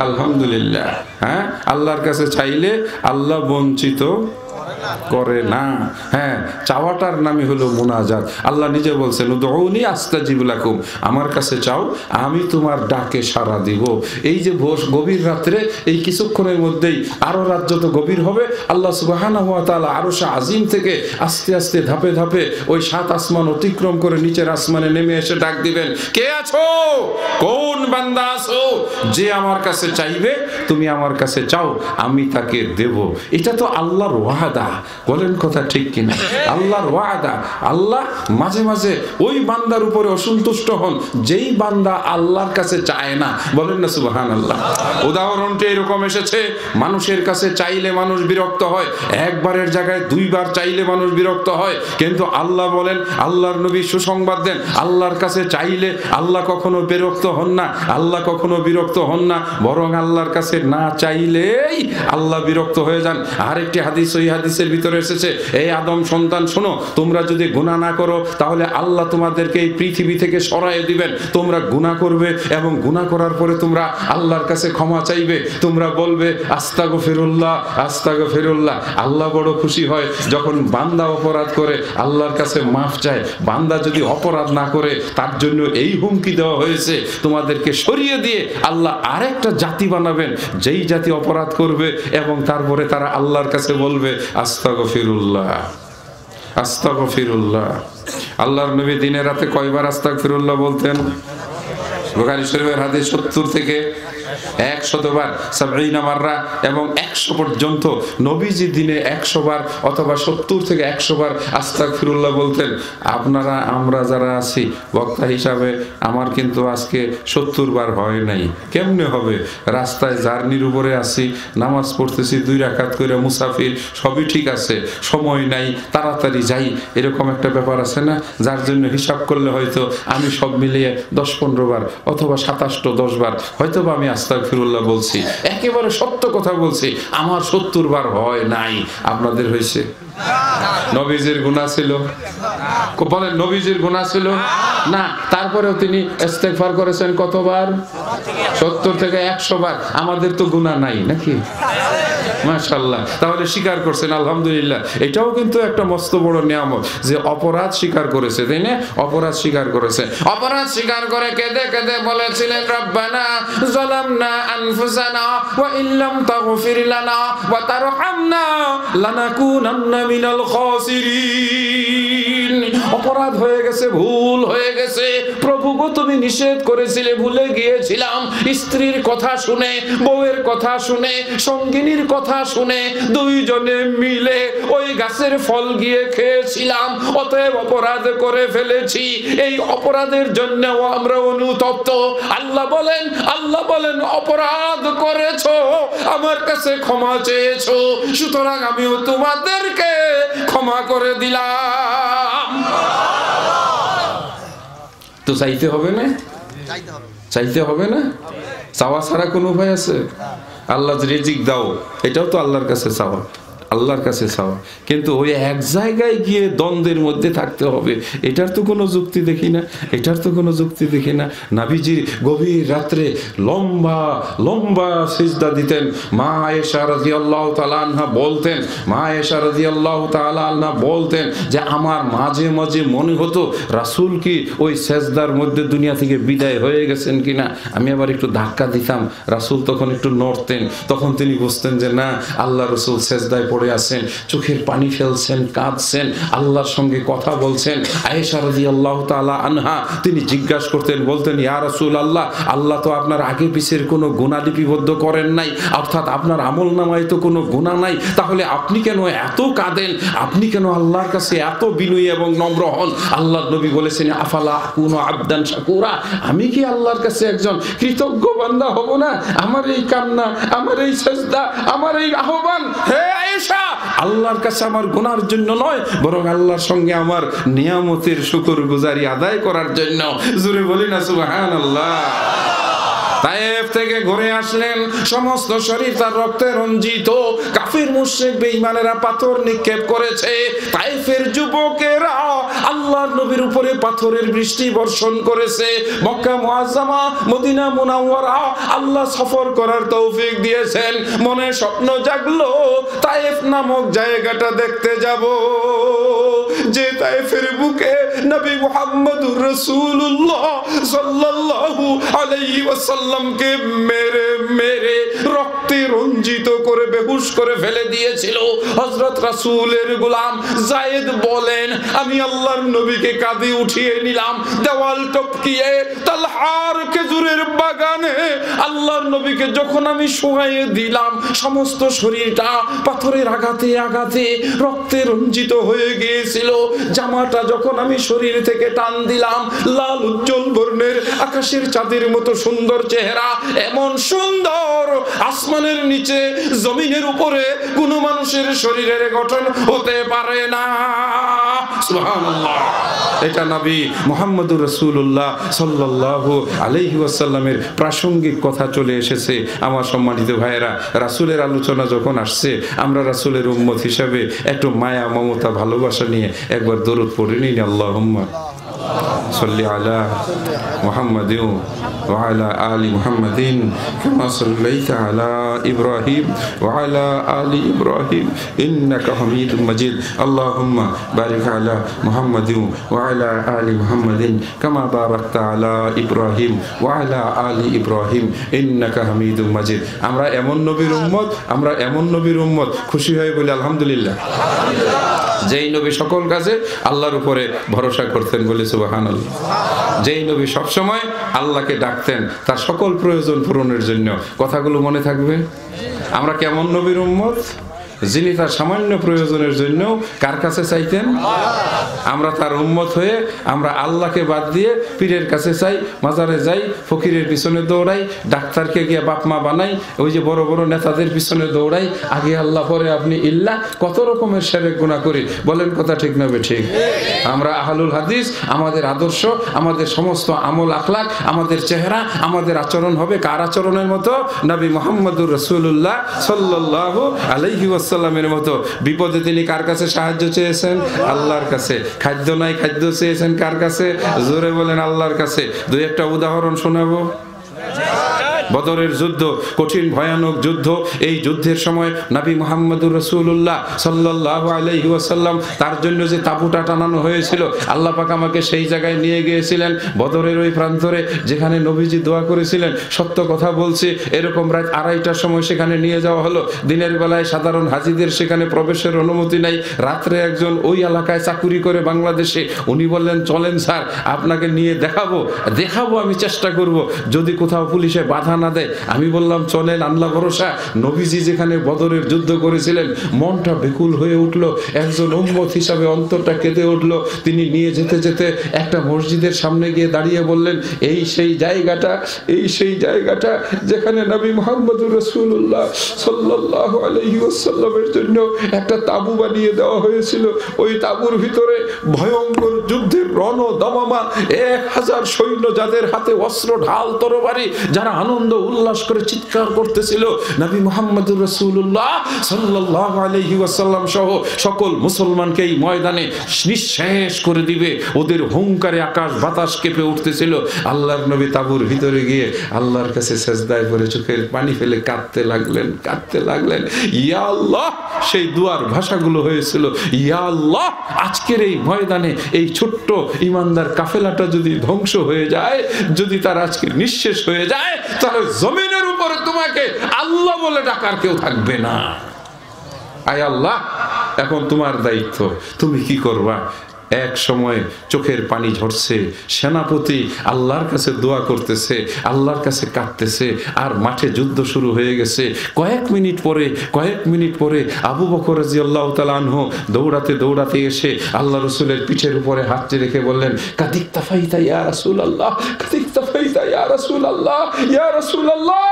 আলহামদুলিল্লাহ। হ্যাঁ, আল্লাহর কাছে চাইলে আল্লাহ বঞ্চিত করে না। হ্যাঁ, চাওয়াটার নামই হলো মুনাজাত। আল্লাহ নিজে বলছেন, উদউনি আস্তাজিব লাকুম, আমার কাছে চাও, আমি তোমার ডাকে সাড়া দিব। এই যে গভীর রাত্রে, এই কিছুক্ষণের মধ্যেই আরো রাত যত গভীর হবে, আল্লাহ সুবহানাহু ওয়া তাআলা আরশে আজিম থেকে আস্তে আস্তে ধাপে ধাপে ওই 7 আসমান অতিক্রম করে নিচের আসমানে নেমে এসে ডাক দিবেন, কে আছো, কোন বান্দা আছো, যে আমার কাছে চাইবে, তুমি আমার কাছে চাও, আমি তাকে দেব। এটা তো আল্লাহর ওয়াদা। বলেন কথা ঠিক কিনা? আল্লাহর ওয়াদা। আল্লাহ মাঝে মাঝে ওই বান্দার উপরে অসন্তুষ্ট হন যেই বান্দা আল্লাহর কাছে চায় না। বলেন না সুবহানাল্লাহ। উদাহরণটি এরকম এসেছে, মানুষের কাছে চাইলে মানুষ বিরক্ত হয়, একবারের জায়গায় 2 বার চাইলে মানুষ বিরক্ত হয়, কিন্তু আল্লাহ বলেন, আল্লাহর নবী সুসংবাদ দেন, আল্লাহর কাছে চাইলে আল্লাহ কখনো বিরক্ত হন না, আল্লাহ কখনো বিরক্ত হন না, বরং আল্লাহর কাছে না চাইলেই আল্লাহ বিরক্ত হয়ে যান। আরেকটি হাদিস, ওই হাদিসের ভিতরে এসেছে, এই আদম সন্তান শোনো, তোমরা যদি গুনাহ না করো তাহলে আল্লাহ তোমাদেরকে এই পৃথিবী থেকে সরাইয়ে দিবেন। তোমরা গুনাহ করবে এবং গুনাহ করার পরে তোমরা আল্লাহর কাছে ক্ষমা চাইবে, তোমরা বলবে আস্তাগফিরুল্লাহ, আস্তাগফিরুল্লাহ। আল্লাহ বড় খুশি হয় যখন বান্দা অপরাধ করে আল্লাহর কাছে মাফ চায়। বান্দা যদি অপরাধ না করে, তার জন্য এই হুমকি দেওয়া হয়েছে, তোমাদেরকে সরিয়ে দিয়ে আল্লাহ আরেকটা জাতি বানাবেন, যেই জাতি অপরাধ করবে এবং তারপরে তারা আল্লাহর কাছে বলবে আস্তাগফিরুল্লাহ, আস্তাগফিরুল্লাহ। আল্লাহর নবী দিনে রাতে কয়বার আস্তাগফিরুল্লাহ বলতেন? বুখারী শরীফের হাদিস 70 থেকে 100 বার, 70 মাররা, এবং 100 পর্যন্ত নবীজি দিনে 100 বার অথবা 70 থেকে 100 বার আস্তাগফিরুল্লাহ বলতেন। আপনারা, আমরা যারা আছি বক্তা হিসাবে, আমার কিন্তু আজকে 70 বার হয় নাই। কেমনে হবে? রাস্তায় জার্নির উপরে আছি, নামাজ পড়তেছি 2 রাকাত করে, মুসাফির, সবই ঠিক আছে, সময় নাই, তাড়াতাড়ি যাই, এরকম একটা ব্যাপার আছে না, যার জন্য হিসাব করলে হয়তো আমি সব মিলিয়ে 10-15 বার অথবা 27-10 বার হয়তো বা আমি আস্তাগফিরুল্লাহ বলছি। একেবারে সত্য কথা বলছি, আমার 70 বার হয় নাই। আপনাদের হয়েছে? নবীজির গুনাহ ছিল? বলেন, নবীজির গুনাহ ছিল না? তারপরেও তিনি ইস্তেগফার করেছেন কতবার? 70 থেকে 100 বার। আমাদের তো গুনাহ নাই নাকি? মাশাআল্লাহ। তাহলে স্বীকার করছেন, আলহামদুলিল্লাহ। এটাও কিন্তু একটা মস্ত বড় নিয়ামত যে অপরাধ স্বীকার করেছে, তাই না? অপরাধ স্বীকার করেছে। অপরাধ স্বীকার করে কেঁদে কেঁদে বলেছিলেন, রব্বানা যালামনা আনফুসানা ওয়া ইল্লাম তাগফির লানা ওয়া তারহামনা লানাকুনান্না মিনাল খাসিরিন। অপরাধ হয়ে গেছে, ভুল হয়ে গেছে, প্রভু গো তুমি নিষেধ করেছিলে, ভুলে গিয়েছিলাম। স্ত্রীর কথা শুনে, বউয়ের কথা শুনে, সঙ্গিনীর কথা শুনে 2 জনে মিলে ওই গাছের ফল গিয়ে খেয়েছিলাম, অতএব অপরাধ করে ফেলেছি, এই অপরাধের জন্য আমরা অনুতপ্ত। আল্লাহ বলেন অপরাধ করেছো, আমার কাছে ক্ষমা চেয়েছো, সুতরাং আমিও তোমাদেরকে ক্ষমা করে দিলাম। তো চাইতে হবে না? চাইতে হবে না? চাওয়া ছাড়া কোনো উপায় আছে? আল্লাহ রিজিক দাও, এটাও তো আল্লাহর কাছে চাওয়া, আল্লাহর কাছে চাওয়া। কিন্তু ওই এক জায়গায় গিয়ে দ্বন্দ্বের মধ্যে থাকতে হবে, এটার তো কোনো যুক্তি দেখি না, এটার তো কোনো যুক্তি দেখি না। নবীজি গভীর রাত্রে লম্বা লম্বা সিজদা দিতেন। মা আয়েশা রাদিয়াল্লাহু তাআলা আনহা বলতেন, মা আয়েশা রাদিয়াল্লাহু তাআলা আনহা বলতেন যে আমার মাঝে মাঝে মনে হতো রাসূল কি ওই সিজদার মধ্যে দুনিয়া থেকে বিদায় হয়ে গেছেন কিনা। আমি আবার একটু ধাক্কা দিতাম, রাসূল তখন একটু নড়তেন, তখন তিনি বুঝতেন যে না, আল্লাহ রাসূল সিজদায় পড়ে আছেন, চোখের পানি ফেলছেন, কাঁদছেন, আল্লাহর সঙ্গে কথা বলছেন। আয়েশা রাদিয়াল্লাহু তাআলা আনহা তিনি জিজ্ঞাসা করতেন, বলতেন, ইয়া রাসূলুল্লাহ, আল্লাহ তো আপনার আগে পিছের কোনো গুনাহ লিপিবদ্ধ করেন নাই, অর্থাৎ আপনার আমলনামায় তো কোনো গুনাহ নাই, তাহলে আপনি কেন এত কাঁদেন, আপনি কেন আল্লাহর কাছে এত বিনয়ী এবং নম্র হন? আল্লাহর নবী বলেছেন, আফালা আকুনু আবদান শাকুরা, আমি কি আল্লাহর কাছে একজন কৃতজ্ঞ বান্দা হব না? আমার এই কান্না, আমার এই সিজদা, আমার এই আহ্বান, হে আয়েশা আসা আল্লাহর কাছে আমার গুনার জন্য নয়, বরং আল্লাহর সঙ্গে আমার নিয়ামতের শুকরগুজারি আদায় করার জন্য। জোরে বলি না সুবহানাল্লাহ। তায়েফ থেকে ঘুরে আসলেন, সমস্ত শরীর তার রক্তে রঞ্জিত। কাফির মুশরিক বেঈমানেরা পাথর নিক্ষেপ করেছে। তায়েফের যুবকেরা আল্লাহর নবীর উপরে পাথরের বৃষ্টি বর্ষণ করেছে। মক্কা মুআজ্জামা, মদিনা মুনাওয়ারা আল্লাহ সফর করার তৌফিক দিয়েছেন। মনে স্বপ্ন জাগলো তায়েফ নামক জায়গাটা দেখতে যাব, যে তায়েফের বুকে নবী মুহাম্মদুর রাসূলুল্লাহ সাল্লাল্লাহু আলাইহি ওয়াসাল্লামকে মেরে মেরে রক্তে রঞ্জিত করে বেহুশ করে ফেলে দিয়েছিল। হযরত রাসূলের গোলাম যায়েদ বলেন, আমি আল্লাহর নবীকে কাঁধে উঠিয়ে নিলাম, দেওয়াল টপকিয়ে তালহার খেজুরের বাগানে আল্লাহর নবীকে যখন আমি শোয়াইয়ে দিলাম, সমস্ত শরীরটা পাথরের আঘাতে আঘাতে রক্তে রঞ্জিত হয়ে গিয়েছিল। জামাটা যখন আমি শরীর থেকে টান দিলাম, লাল উজ্জ্বল বর্ণের আকাশের চাঁদের মতো সুন্দর চেহারা, এমন সুন্দর আসমানের নিচে জমিনের উপরে কোনো মানুষের শরীরের গঠন হতে পারে না। সুবহানাল্লাহ। এটা নবী মুহাম্মদুর রাসূলুল্লাহ সাল্লাল্লাহু আলাইহি ওয়াসাল্লামের প্রাসঙ্গিক কথা চলে এসেছে। আমার সম্মানিত ভাইয়েরা, রাসূলের আলোচনা যখন আসছে, আমরা রাসূলের উম্মত হিসাবে একটু মায়া মমতা ভালোবাসা নিয়ে একবার দরুদ পড়ে নিন। আল্লাহুম্মা সাল্লি আলা মুহাম্মাদিন ওয়া আলা আলি মুহাম্মাদিন কামা সাল্লাইতা আলা ইব্রাহিম ওয়া আলা আলি ইব্রাহিম ইন্নাকা হামিদুম মাজিদ। আল্লাহুম্মা বারিক আলা মুহাম্মাদিন ওয়া আলা আলি মুহাম্মাদিন কামা বারাকতা আলা ইব্রাহিম ওয়া আলা আলি ইব্রাহিম ইন্নাকা হামিদুম মাজিদ। আমরা এমন নবীর উম্মত, আমরা এমন নবীর উম্মত, খুশি হয়ে বলি আলহামদুলিল্লাহ। যেই নবী সকল কাজে আল্লাহর উপরে ভরসা করতেন, বলে সুবহানাল্লাহ। যেই নবী সবসময় আল্লাহকে ডাকতেন তার সকল প্রয়োজন পূরণের জন্য। কথাগুলো মনে থাকবে। আমরা কেমন নবীর উম্মত? যিনি তার সামান্য প্রয়োজনের জন্য কার কাছে চাইতেন? আমরা তার উম্মত হয়ে আমরা আল্লাহকে বাদ দিয়ে পীরের কাছে চাই, মাজারে যাই, ফকিরের পিছনে দৌড়াই, ডাক্তারকে গিয়ে বাপ মা বানাই, ওই যে বড় বড় নেতাদের পিছনে দৌড়াই, আগে আল্লাহ পরে আপনি ইল্লাহ, কত রকমের শিরক গুনাহ করি। বলেন কথা ঠিক না ঠিক? আমরা আহলুল হাদিস, আমাদের আদর্শ, আমাদের সমস্ত আমল আখলাক, আমাদের চেহারা, আমাদের আচরণ হবে কার আচরণের মতো? নবী মুহাম্মদুর রাসূলুল্লাহ সাল্লাল্লাহু আলাইহি ওয়াসাল্লামের মতো। বিপদে তিনি কার কাছে সাহায্য চেয়েছেন? আল্লাহর কাছে। খাদ্য নাই, খাদ্য চেয়েছেন কার কাছে? জোরে বলেন আল্লাহর কাছে। দুই একটা উদাহরণ শোনাবো। বদরের যুদ্ধ, কঠিন ভয়ানক যুদ্ধ। এই যুদ্ধের সময় নবী মুহাম্মদুর রাসূলুল্লাহ সাল্লাল্লাহু আলাইহি ওয়াসাল্লাম তার জন্য যে তাঁবুটা টানানো হয়েছিল, আল্লাহ পাক আমাকে সেই জায়গায় নিয়ে গিয়েছিলেন, বদরের ওই প্রান্তরে, যেখানে নবীজি দোয়া করেছিলেন। সত্য কথা বলছি, এরকম রাত 2:30টার সময় সেখানে নিয়ে যাওয়া হলো। দিনের বেলায় সাধারণ হাজীদের সেখানে প্রবেশের অনুমতি নাই। রাত্রে একজন ওই এলাকায় চাকুরি করে বাংলাদেশে, উনি বললেন, চলেন স্যার, আপনাকে নিয়ে দেখাবো, আমি চেষ্টা করব, যদি কোথাও পুলিশে বাধা না দেয়। আমি বললাম, চলেন, আল্লাহ ভরসা। নবীজি যেখানে বদরের যুদ্ধ করেছিলেন, মনটা বেকুল হয়ে উঠলো, একজন উম্মত হিসাবে অন্তরটা কেঁদে উঠলো। তিনি নিয়ে যেতে যেতে একটা মসজিদের সামনে গিয়ে দাঁড়িয়ে বললেন, এই সেই জায়গাটা যেখানে নবী মুহাম্মদুর রাসূলুল্লাহ সাল্লাল্লাহু আলাইহি ওয়াসাল্লামের জন্য একটা তাঁবু বানিয়ে দেওয়া হয়েছিল। ওই তাঁবুর ভিতরে ভয়ঙ্কর যুদ্ধের রণদমামা 1000 সৈন্য, যাদের হাতে অস্ত্র, ঢাল, তরবারি, যারা আনন্দ উল্লাস করে চিৎকার করতেছিল। নবী মুহাম্মদুর রাসূলুল্লাহ সাল্লাল্লাহু আলাইহি ওয়াসাল্লাম সহ সকল মুসলমানকে এই ময়দানে নিঃশেষ করে দিবে, ওদের হুঙ্কারে আকাশ বাতাস কেঁপে উঠতেছিল। আল্লাহর নবী তাঁবুর ভিতরে গিয়ে আল্লাহর কাছে সেজদায় পড়ে চোখের পানি ফেলে কাঁদতে লাগলেন। ইয়া আল্লাহ, সেই দুয়ার ভাষাগুলো হয়েছিল, ইয়া আল্লাহ, আজকের এই ময়দানে এই ছোট্ট ইমানদার কাফেলাটা যদি ধ্বংস হয়ে যায়, যদি তার আজকে নিঃশেষ হয়ে যায়, তাহলে জমিনের উপরে তোমাকে আল্লাহ বলে ডাকার কেউ থাকবে না। আয় আল্লাহ, এখন তোমার দায়িত্ব, তুমি কি করবা? এক সময় চোখের পানি ঝরছে, সেনাপতি আল্লাহর কাছে দোয়া করতেছে, আল্লাহর কাছে কাঁদতেছে, আর মাঠে যুদ্ধ শুরু হয়ে গেছে। কয়েক মিনিট পরে আবু বকর রাদিয়াল্লাহু তাআলা আনহু দৌড়াতে দৌড়াতে এসে আল্লাহ রাসূলের পিঠের উপরে হাত রেখে বললেন, কাদিকতাফাইতা ইয়া রাসূলুল্লাহ, কাদিকতাফাইতা ইয়া রাসূলুল্লাহ, ইয়া রাসূলুল্লাহ,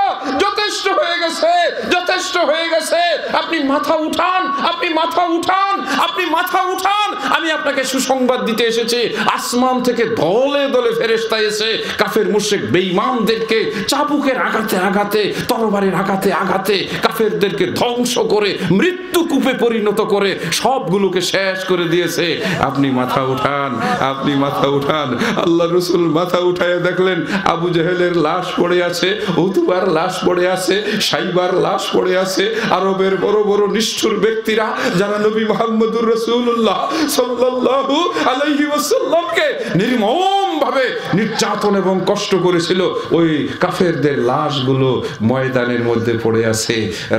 যথেষ্ট হয়ে গেছে, যথেষ্ট হয়ে গেছে, আপনি মাথা উঠান, আপনি মাথা উঠান, আপনি মাথা উঠান। আমি আপনাকে সুসংবাদ দিতে এসেছি, আসমান থেকে দলে দলে ফেরেশতা এসে কাফের মুশরিক বেঈমানদেরকে চাবুকের আঘাতে আঘাতে, তরবারির আঘাতে আঘাতে কাফেরদেরকে ধ্বংস করে মৃত্যু কূপে পরিণত করে সবগুলোকে শেষ করে দিয়েছে। আপনি মাথা উঠান, আপনি মাথা উঠান। আল্লাহ রাসূল মাথা উঠায় দেখলেন আবু জেহেলের লাশ পড়ে আছে, উতবার লাশ পড়ে আছে, সাইবার লাশ পড়ে আছে। আরবের বড় বড় নিষ্ঠুর ব্যক্তিরা যারা নবী মুহাম্মদুর রাসূলুল্লাহ সাল্লাল্লাহু আলাইহি ওয়াসাল্লামকে নির্মমভাবে নির্যাতন এবং কষ্ট করেছিল, ওই কাফেরদের লাশগুলো ময়দানের মধ্যে পড়ে আছে।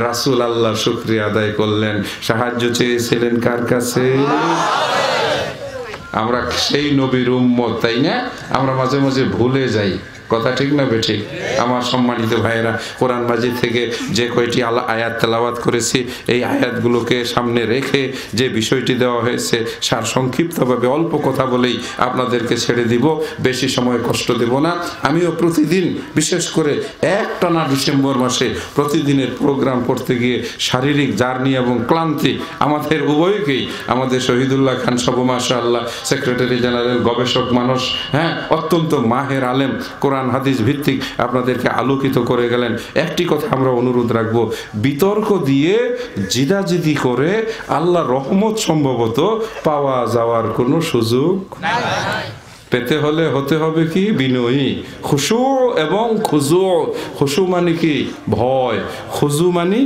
রাসূল আল্লাহ শুকরিয়া আদায় করলেন, সাহায্য চেয়েছিলেন কার কাছে? আমরা সেই নবীর উম্মত, তাই না? আমরা মাঝে মাঝে ভুলে যাই, কথা ঠিক না বেঠিক? আমার সম্মানিত ভাইয়েরা, কোরআন মাজিদ থেকে যে কয়টি আয়াত তেলাওয়াত করেছি, এই আয়াতগুলোকে সামনে রেখে যে বিষয়টি দেওয়া হয়েছে, সার সংক্ষিপ্তভাবে অল্প কথা বলেই আপনাদেরকে ছেড়ে দিব, বেশি সময় কষ্ট দেব না। আমিও প্রতিদিন, বিশেষ করে একটানা ডিসেম্বর মাসে প্রতিদিনের প্রোগ্রাম করতে গিয়ে শারীরিক জার্নি এবং ক্লান্তি আমাদের উভয়কেই, আমাদের শহীদুল্লাহ খান সব মাশাআল্লাহ সেক্রেটারি জেনারেল, গবেষক মানুষ, হ্যাঁ, অত্যন্ত মাহের আলেম, কোরআন হাদিস ভিত্তিক আপনাদেরকে আলোকিত করে গেলেন। একটি কথা আমরা অনুরোধ রাখবো, বিতর্ক দিয়ে জিদাজিদি করে আল্লাহ রহমত সম্ভবত পাওয়া যাওয়ার কোনো সুযোগ পেতে হলে হতে হবে কি? বিনয়ী, খুশু এবং খুজু। খুশু মানে কি? ভয়। খুজু মানে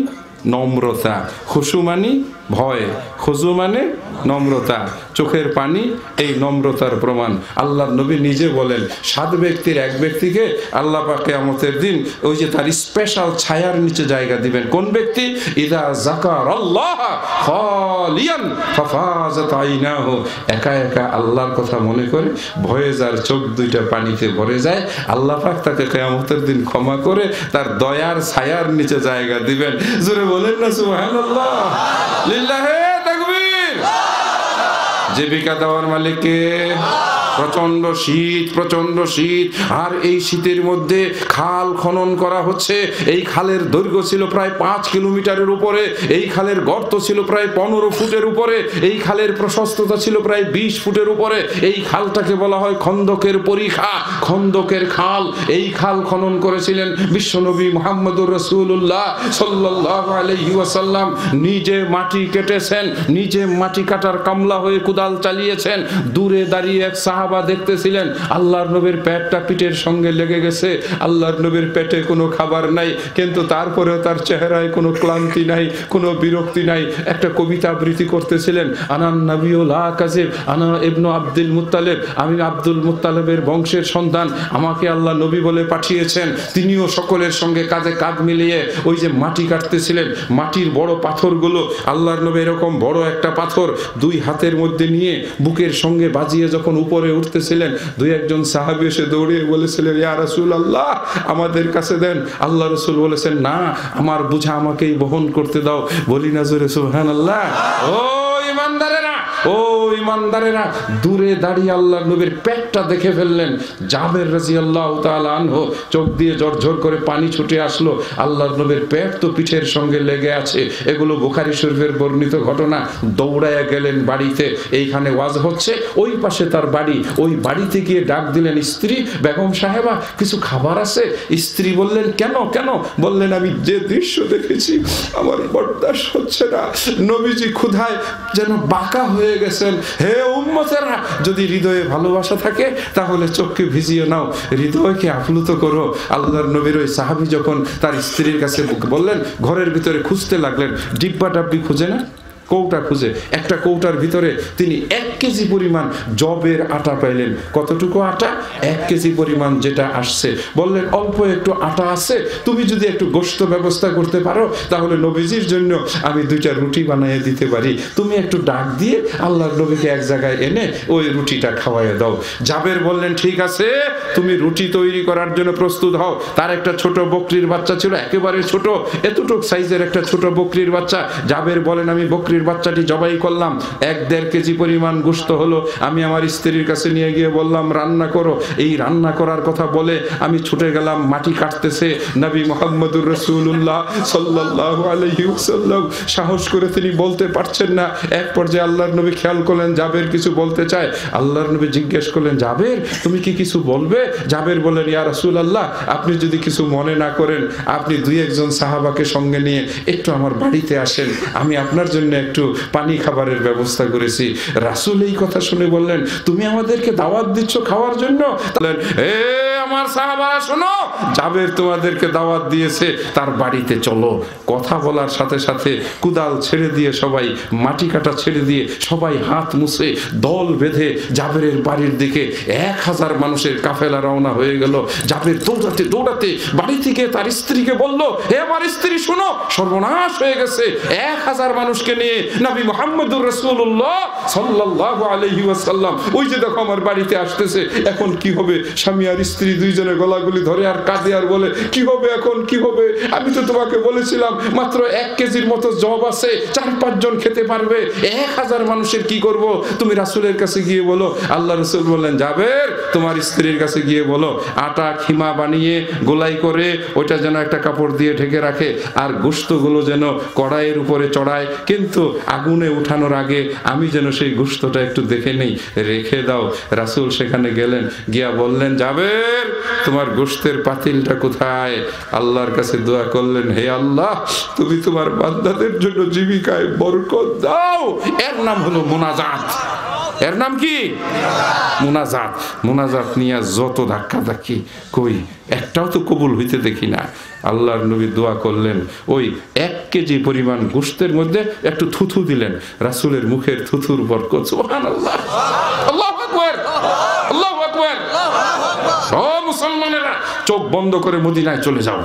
নম্রতা। খুশু মানে ভয়, খুজু মানে নম্রতা। চোখের পানি এই নম্রতার প্রমাণ। আল্লাহর নবী নিজে বলেন, 7 ব্যক্তির এক ব্যক্তিকে আল্লাহ পাক কিয়ামতের দিন ওই যে তার স্পেশাল ছায়ার নিচে জায়গা দিবেন। কোন ব্যক্তি? ইদা যাকারাল্লাহ খালিয়ান ফাফাজাত আইনাহু, একা একা আল্লাহর কথা মনে করে ভয়ে যার চোখ দুইটা পানিতে ভরে যায়, আল্লাহ পাক তাকে কিয়ামতের দিন ক্ষমা করে তার দয়ার ছায়ার নিচে জায়গা দিবেন। জোরে বলেন না সুবহানাল্লাহ, লিল্লাহে তাকবীর। জীবিকা দেওয়ার মালিককে। প্রচন্ড শীত, প্রচন্ড শীত, আর এই শীতের মধ্যে খাল খনন করা হচ্ছে। এই খালের দৈর্ঘ্য ছিল প্রায় 5 কিলোমিটারের উপরে, এই খালের গর্ত ছিল প্রায় 15 ফুটের উপরে, এই খালের প্রশস্ততা ছিল প্রায় 20 ফুটের উপরে। এই খালটাকে বলা হয় খন্দকের পরিখা, খন্দকের খাল। এই খাল খনন করেছিলেন বিশ্বনবী মুহাম্মদুর রাসূলুল্লাহ সাল্লাল্লাহু আলাইহি ওয়াসাল্লাম। নিজে মাটি কেটেছেন, নিজে মাটি কাটার কামলা হয়ে কুদাল চালিয়েছেন। দূরে দাঁড়িয়ে এক সাহাবা দেখতেছিলেন, আল্লাহর নবীর পেটটা পিঠের সঙ্গে লেগে গেছে, আল্লাহর নবীর পেটে কোনো খাবার নাই, কিন্তু তারপরেও তার চেহারায় কোনো ক্লান্তি নাই, কোনো বিরক্তি নাই। একটা কবিতা আবৃত্তি করতেছিলেন, আনান নবিয়ুল কাযিব আনা ইবনু আব্দুল মুত্তালিব, আমি আব্দুল মুত্তালিবের বংশের সন্তান, আমাকে আল্লাহ নবী বলে পাঠিয়েছেন। তিনিও সকলের সঙ্গে কাঁধে কাঁধ মিলিয়ে ওই যে মাটি কাটতেছিলেন। মাটির বড় পাথরগুলো, আল্লাহর নবী এরকম বড় একটা পাথর 2 হাতের মধ্যে নিয়ে বুকের সঙ্গে বাজিয়ে যখন উপরে উঠতেছিলেন, 2-1 সাহাবী এসে দৌড়িয়ে বলেছিলেন, ইয়া রাসূলুল্লাহ আমাদের কাছে দেন। আল্লাহ রাসূল বলেছেন, না, আমার বোঝা আমাকেই বহন করতে দাও। বলি না জোরে সুবহানাল্লাহ। ও ইমানদারেরা, ও ইমানদারেরা, দূরে দাঁড়িয়ে আল্লাহর নবীর পেটটা দেখে ফেললেন। জাবের রাদিয়াল্লাহু তাআলা আনহু চোখ দিয়ে ঝরঝর করে পানি ছুটে আসলো। আল্লাহর নবীর পেট তো পিঠের সঙ্গে লেগে আছে। এগুলো বুখারী শরীফের বর্ণিত ঘটনা। দৌড়ায়া গেলেন বাড়িতে, এইখানে ওয়াজ হচ্ছে, ওই পাশে তার বাড়ি। ওই বাড়িতে গিয়ে ডাক দিলেন, স্ত্রী, বেগম সাহেবা কিছু খাবার আছে? স্ত্রী বললেন, কেন কেন? বললেন, আমি যে দৃশ্য দেখেছি আমার বরদাস্ত হচ্ছে না। নবীজি ক্ষুধায় যেন বাঁকা হয়ে গেছেন। হে উম্মতেরা, যদি হৃদয়ে ভালোবাসা থাকে তাহলে চোখকে ভিজিয়ে নাও, হৃদয়কে আপ্লুত করো। আল্লাহর নবীর ওই সাহাবী যখন তার স্ত্রীর কাছে বললেন, ঘরের ভিতরে খুঁজতে লাগলেন, ডিব্বা ডাব্বি খুঁজে না, কৌটা খুঁজে একটা কৌটার ভিতরে তিনি 1 কেজি পরিমাণ জবের আটা পাইলেন। কতটুকু আটা? 1 কেজি পরিমাণ যেটা আসছে। বললেন অল্প একটু আটা আছে, তুমি যদি একটু গোশত ব্যবস্থা করতে পারো তাহলে নবীজির জন্য আমি 2টা রুটি বানিয়ে দিতে পারি। তুমি একটু ডাক দিয়ে আল্লাহর নবীকে এক জায়গায় এনে ওই রুটিটা খাওয়াইয়া দাও। জাবের বললেন ঠিক আছে, তুমি রুটি তৈরি করার জন্য প্রস্তুত হও। তার একটা ছোট বকরির বাচ্চা ছিল, একেবারে ছোট, এতটুক সাইজের একটা ছোট বকরির বাচ্চা। জাবের বলেন আমি বকরির বাচ্চাটি জবাই করলাম, 1-1.5 কেজি পরিমাণ গোশত হলো। আমি আমার স্ত্রীর কাছে নিয়ে গিয়ে বললাম রান্না করো। এই রান্না করার কথা বলে আমি ছুটে গেলাম, মাটি কাটতেছে নবী মুহাম্মদুর রাসূলুল্লাহ সাল্লাল্লাহু আলাইহি ওয়াসাল্লাম। সাহস করে তিনি বলতে পারছেন না। এক পর্যায়ে আল্লাহর নবী খেয়াল করলেন জাবের কিছু বলতে চায়। আল্লাহর নবী জিজ্ঞেস করলেন জাবের তুমি কি কিছু বলবে? জাবের বলেন ইয়া রাসূলুল্লাহ, আপনি যদি কিছু মনে না করেন আপনি 2-1 সাহাবাকে সঙ্গে নিয়ে একটু আমার বাড়িতে আসেন, আমি আপনার জন্য একটু পানি খাবারের ব্যবস্থা করেছি। রাসূল এই কথা শুনে বললেন তুমি আমাদেরকে দাওয়াত দিচ্ছ খাওয়ার জন্য? বললেন এ আমার সাহাবারা শোনো, জাবের তোমাদেরকে দাওয়াত দিয়েছে, তার বাড়িতে চলো। কথা বলার সাথে সাথে কুদাল ছেড়ে দিয়ে সবাই, মাটি কাটা ছেড়ে দিয়ে সবাই হাত মুছে দল বেঁধে জাবেরের বাড়ির দিকে 1000 মানুষের কাফেলা রওনা হয়ে গেল। জাবের দৌড়াতে দৌড়াতে বাড়ি থেকে তার স্ত্রীকে বলল হে আমার স্ত্রী শোনো, সর্বনাশ হয়ে গেছে। 1000 মানুষকে নিয়ে নবী মুহাম্মদুর রাসূলুল্লাহ সাল্লাল্লাহু আলাইহি ওয়াসাল্লাম ওই যে দেখো আমার বাড়িতে আসতেছে, এখন কি হবে? স্বামী আর স্ত্রী দুইজনে গলাগুলি ধরে আর কাঁদে আর বলে কি হবে এখন, কি হবে? আমি তো তোমাকে বলেছিলাম মাত্র 1 কেজির মতো জব আছে, 4-5 জন খেতে পারবে, 1000 মানুষের কি করব? তুমি রাসূলের কাছে গিয়ে বলো। আল্লাহ রাসূল বললেন জাবের তোমার স্ত্রীর কাছে গিয়ে বলো আটা খিমা বানিয়ে গোলাই করে ওইটা যেন একটা কাপড় দিয়ে ঢেকে রাখে, আর গোশতগুলো যেন কড়াইয়ের উপরে চড়ায়, কিন্তু আগুনে উঠানোর আগে আমি যেন সেই গোশতটা একটু দেখে নেই, রেখে দাও। রাসূল সেখানে গেলেন, গিয়া বললেন জাবের তোমার গোশতের পাতিলটা কোথায়? আল্লাহর কাছে দোয়া করলেন হে আল্লাহ তুমি তোমার বান্দাদের জন্য জীবিকায় বরকত দাও। এর নাম হলো মুনাজাত। এর নাম কি? মুনাজাত। মুনাজাত নিয়ে যত ধাক্কা ধাক্কি কই একটাও তো কবুল হইতে দেখি না। আল্লাহর নবী দোয়া করলেন, ওই 1 কেজি পরিমাণ গোশতের মধ্যে একটু থুথু দিলেন, রাসূলের মুখের থুথুর বরকত। সুবহানাল্লাহ, আল্লাহু আকবার, আল্লাহু আকবার। ও মুসলমানেরা চোখ বন্ধ করে মদিনায় চলে যাও,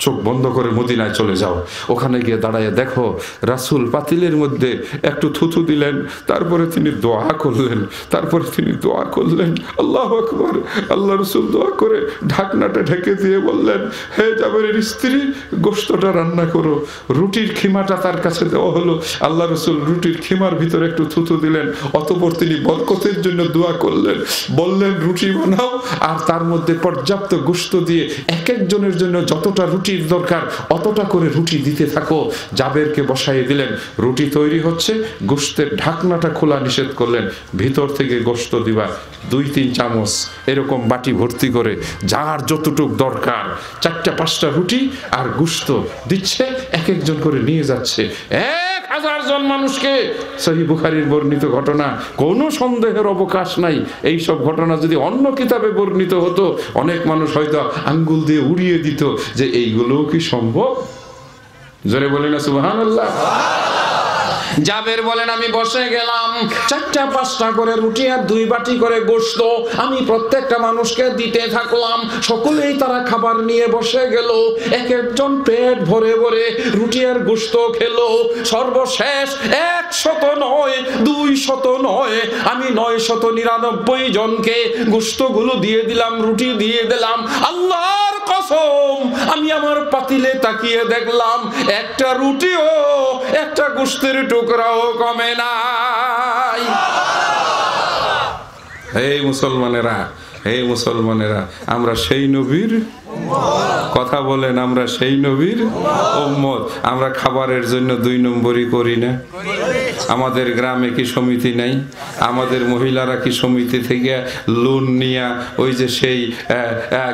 চোখ বন্ধ করে মদিনায় চলে যাও। ওখানে গিয়ে দাঁড়ায় দেখো রাসূল পাতিলের মধ্যে একটু থুথু দিলেন, তারপরে তিনি দোয়া করলেন, তারপরে তিনি দোয়া করলেন। আল্লাহু আকবার। আল্লাহ রাসূল দোয়া করে ঢাকনাটা ঢেকে দিয়ে বললেন হে জাবেরের স্ত্রী গোশতটা রান্না করো। রুটির খিমাটা তার কাছে দেওয়া হলো। আল্লাহ রাসূল রুটির খিমার ভিতরে একটু থুথু দিলেন, অতঃপর তিনি বরকতের জন্য দোয়া করলেন। বললেন রুটি বানাও আর তার মধ্যে পর্যাপ্ত গোশত দিয়ে 1 জনের জন্য যতটা রুটির দরকার অতটা করে রুটি দিতে থাকো। জাবেরকে বসাইয়ে দিলেন, রুটি তৈরি হচ্ছে, গোশতের ঢাকনাটা খোলা নিষেধ করলেন, ভিতর থেকে গোশত দিবা 2-3 চামচ এরকম বাটি ভর্তি করে, যার যতটুক দরকার 4-5টা রুটি আর গোশত দিচ্ছে, 1 জন করে নিয়ে যাচ্ছে 1000 জন মানুষকে। সহিহ বুখারীর বর্ণিত ঘটনা, কোনো সন্দেহের অবকাশ নাই। এই সব ঘটনা যদি অন্য কিতাবে বর্ণিত হতো অনেক মানুষ হয়তো আঙ্গুল দিয়ে উড়িয়ে দিত যে এইগুলোও কি সম্ভব? জোরে বলি না সুবহানাল্লাহ। জাবের বলেন আমি বসে গেলাম, 4-5টা করে রুটি আর 2 বাটি করে গোশত আমি প্রত্যেকটা মানুষকে দিতে থাকলাম। সকলেই তারা খাবার নিয়ে বসে গেল, 1 পেট ভরে ভরে রুটি আর গোশত খেলো। সর্বশেষ 100 নয় 200 নয়, আমি 999 জনকে গোশতগুলো দিয়ে দিলাম, রুটি দিয়ে দিলাম। আল্লাহর কসম আমি আমার পাতিলে তাকিয়ে দেখলাম একটা রুটিও একটা গোশতের টুকরাও কমে নাই। হে মুসলমানেরা, হে মুসলমানেরা, আমরা সেই নবীর কথা বলেন, আমরা সেই নবীর উম্মত। আমরা খাবারের জন্য 2 নম্বরই করি না, আমাদের গ্রামে কি সমিতি নাই? আমাদের মহিলারা কি সমিতি থেকে লোন নিয়ে ওই যে সেই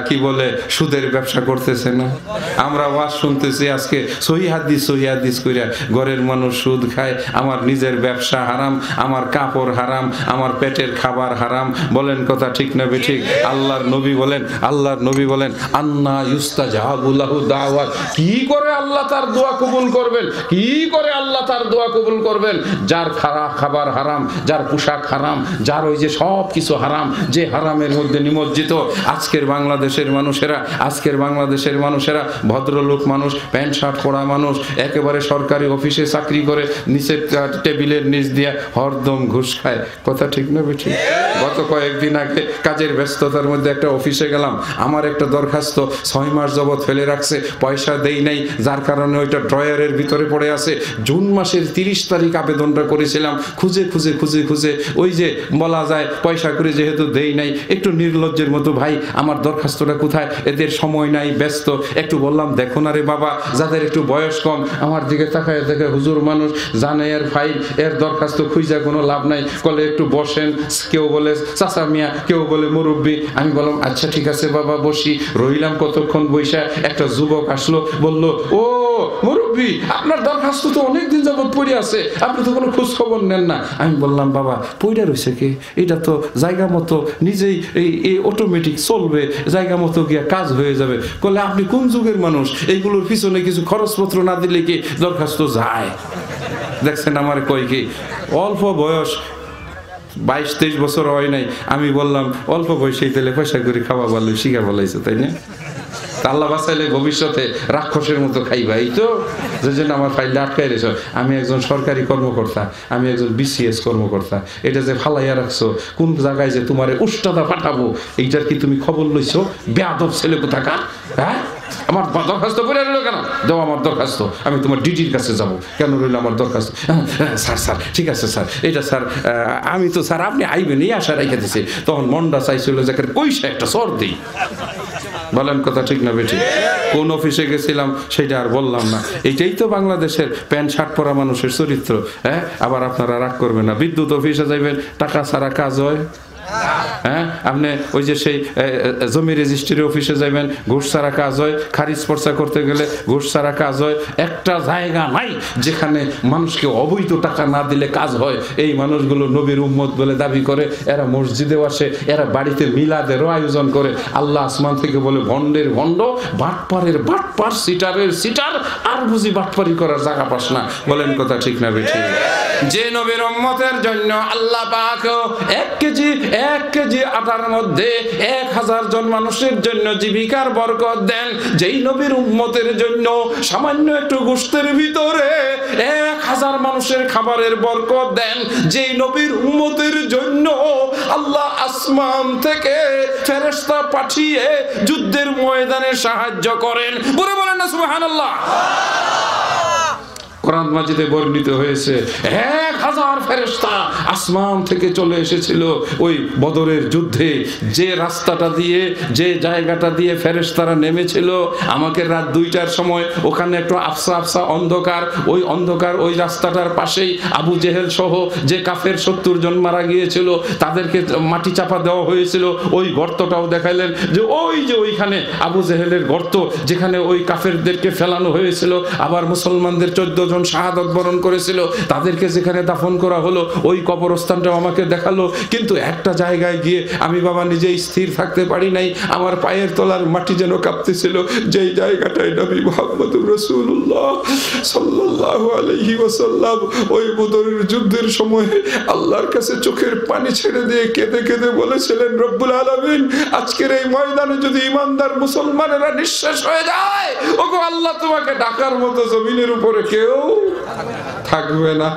কি বলে সুদের ব্যবসা করতেছে না? আমরা ওয়াজ শুনতেছি আজকে সহি হাদিস কইরা ঘরের মানুষ সুদ খায়, আমার নিজের ব্যবসা হারাম, আমার কাপড় হারাম, আমার পেটের খাবার হারাম। বলেন কথা ঠিক না বেঠিক? আল্লাহর নবী বলেন আন্না ইউস্তাজাবু লাহু দাওয়াত, কি করে আল্লাহ তার দোয়া কবুল করবেন? কি করে আল্লাহ তার দোয়া কবুল করবেন? যার খাবার হারাম, যার পোশাক হারাম, যার ওই যে সব কিছু হারাম, যে হারামের মধ্যে নিমজ্জিত। আজকের বাংলাদেশের মানুষেরা ভদ্রলোক মানুষ, প্যান্ট শার্ট পরা মানুষ, একেবারে সরকারি অফিসে চাকরি করে, নিচের টেবিলের নিচ দিয়ে হরদম ঘুষ খায়। কথা ঠিক না বেঠিক? গত কয়েকদিন আগে কাজের ব্যস্ততার মধ্যে একটা অফিসে গেলাম, আমার একটা দরখাস্ত 6 মাস যাবৎ ফেলে রাখছে, পয়সা দেই নাই, যার কারণে ওইটা ড্রয়ারের ভিতরে পড়ে আছে। জুন মাসের 30 তারিখ আবেদনটা করেছিলাম, খুঁজে ওই যে বলা যায় পয়সা করে যেহেতু দেই নাই, একটু নির্লজ্জের মতো ভাই আমার দরখাস্তটা কোথায়, এদের সময় নাই, ব্যস্ত। একটু বললাম দেখো না রে বাবা, যাদের একটু বয়স কম, আমার দিকে তাকায় দেখে হুজুর মানুষ, জানে এর ফাইল, এর দরখাস্ত খুঁজে কোনো লাভ নাই, বলে একটু বসেন। কেউ বলে চাচা মিয়া, কেউ বলে মুরব্বী। আমি বললাম আচ্ছা ঠিক আছে বাবা বসি। রইলাম কতক্ষণ বইসা, একটা যুবক আসলো, বলল ও মুরব্বী, আপনার দরখাস্ত তো অনেকদিন যাবত পড়ে আছে, আপনি তো কোনো খোঁজ খবর নেন না। আমি বললাম বাবা পইড়া রয়েছে কে, এটা তো জায়গা মতো নিজেই এই অটোমেটিক চলবে, জায়গা মতো গিয়া কাজ হয়ে যাবে। বলে আপনি কোন যুগের মানুষ, এইগুলোর পিছনে কিছু খরচপত্র না দিলে কি দরখাস্ত যায়? দেখছেন আমার কই কি অল্প বয়স, 22-23 বছর হয় নাই। আমি বললাম অল্প বয়সেই তেলে পয়সা করে খাওয়া ভালো, শিখা বলাইছে, তাই না? আল্লাহ বাঁচাইলে ভবিষ্যতে রাক্ষসের মতো খাইবা। এই তো যে জন্য আমার ফাইলটা আটকাই রেছ। আমি একজন সরকারি কর্মকর্তা, আমি একজন BCS কর্মকর্তা। এটা যে ফালাইয়া রাখছো, কোন জায়গায় যে তোমার উষ্টাদা পাঠাবো, এইটার কি তুমি খবর লইছো? বেয়াদব ছেলে কোথাকার, হ্যাঁ? আমার দরখাস্ত পড়ে রইল কেন? দাও আমার দরখাস্ত, আমি তোমার ডিডির কাছে যাব। কেন রইল আমার দরখাস্ত? স্যার ঠিক আছে স্যার, এটা স্যার আমি তো স্যার আপনি আইবেন এই আশা রেখে দিছি। তখন মনটা চাইছিল যে কইসা একটা সর দিই। বলেন কথা ঠিক না বেঠিক? কোন অফিসে গেছিলাম সেটা আর বললাম না। এইটাই তো বাংলাদেশের প্যান্ট শার্ট পরা মানুষের চরিত্র। হ্যাঁ, আবার আপনারা রাগ করবেন না, বিদ্যুৎ অফিসে যাইবেন, টাকা ছাড়া কাজ হয়? হ্যাঁ, আপনি ওই যে সেই জমি রেজিস্ট্রি অফিসে যাবেন, ঘুষ ছাড়া কাজ হয়? খারিজ পর্চা করতে গেলে ঘুষ ছাড়া কাজ হয়? একটা জায়গা নাই যেখানে মানুষকে অবৈধ টাকা না দিলে কাজ হয়। এই মানুষগুলো নবীর উম্মত বলে দাবি করে, এরা মসজিদেও আসে, এরা বাড়িতে মিলাদেরও আয়োজন করে। আল্লাহ আসমান থেকে বলে ভণ্ডের ভণ্ড, বাটপারের বাটপার, সিটারের সিটার, আর বুঝি বাটপারি করার জায়গা পাস না। বলেন কথা ঠিক না বেঠিক? যে নবীর উম্মতের জন্য আল্লাহ পাক 1 কেজি আটার মধ্যে 1000 জন মানুষের জন্য জীবিকার বরকত দেন, যেই নবীর উম্মতের জন্য সামান্য একটু গোশতের ভিতরে 1000 মানুষের খাবারের বরকত দেন, যেই নবীর উম্মতের জন্য আল্লাহ আসমান থেকে ফেরেশতা পাঠিয়ে যুদ্ধের ময়দানে সাহায্য করেন। বলেন না সুবহানাল্লাহ। কোরআন মাজিদে বর্ণিত হয়েছে 1000 ফেরেশতা আসমান থেকে চলে এসেছিল ওই বদরের যুদ্ধে। যে রাস্তাটা দিয়ে, যে জায়গাটা দিয়ে ফেরেশতারা নেমেছিল, আমাকে রাত 2টার সময় ওখানে একটু আফসা অন্ধকার, ওই অন্ধকার ওই রাস্তাটার পাশেই আবু জেহেল সহ যে কাফের 70 জন মারা গিয়েছিল তাদেরকে মাটি চাপা দেওয়া হয়েছিল। ওই গর্তটাও দেখাইলেন যে ওইখানে আবু জেহেলের গর্ত, যেখানে ওই কাফেরদেরকে ফেলানো হয়েছিল। আবার মুসলমানদের 14 জন শাহাদাত বরণ করেছিল, তাদেরকে যেখানে দাফন করা হলো ওই কবরস্থানটাও আমাকে দেখালো। কিন্তু একটা জায়গায় গিয়ে আমি বাবা নিজেই স্থির থাকতে পারি নাই, আমার পায়ের তলার মাটি যেন কাঁপতেছিল। যেই জায়গাটায় নবী মুহাম্মদুর রাসূলুল্লাহ সাল্লাল্লাহু আলাইহি ওয়াসাল্লাম ওই বদরের যুদ্ধের সময় আল্লাহর কাছে চোখের পানি ছেড়ে দিয়ে কেঁদে কেঁদে বলেছিলেন, রব্বুল আলামিন, আজকের এই ময়দানে যদি ঈমানদার মুসলমানেরা নিঃশেষ হয়ে যায়, ওগো আল্লাহ, তোমাকে ডাকার মতো জমিনের উপরে কেউ থাকবে না।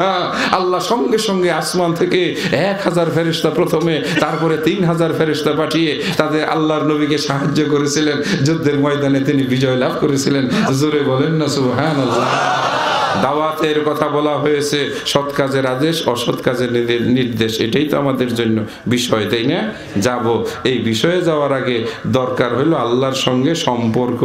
আল্লাহ সঙ্গে সঙ্গে আসমান থেকে 1000 ফেরেশতা প্রথমে, তারপরে 3000 ফেরেশতা পাঠিয়ে তাদের আল্লাহর নবীকে সাহায্য করেছিলেন। যুদ্ধের ময়দানে তিনি বিজয় লাভ করেছিলেন। জোরে বলেন না সুবহানাল্লাহ। দাওয়াতের কথা বলা হয়েছে, সৎ কাজের আদেশ, অসৎ কাজের নির্দেশ, এটাই তো আমাদের জন্য বিষয়, তাই না? যাব এই বিষয়ে যাওয়ার আগে দরকার হলো আল্লাহর সঙ্গে সম্পর্ক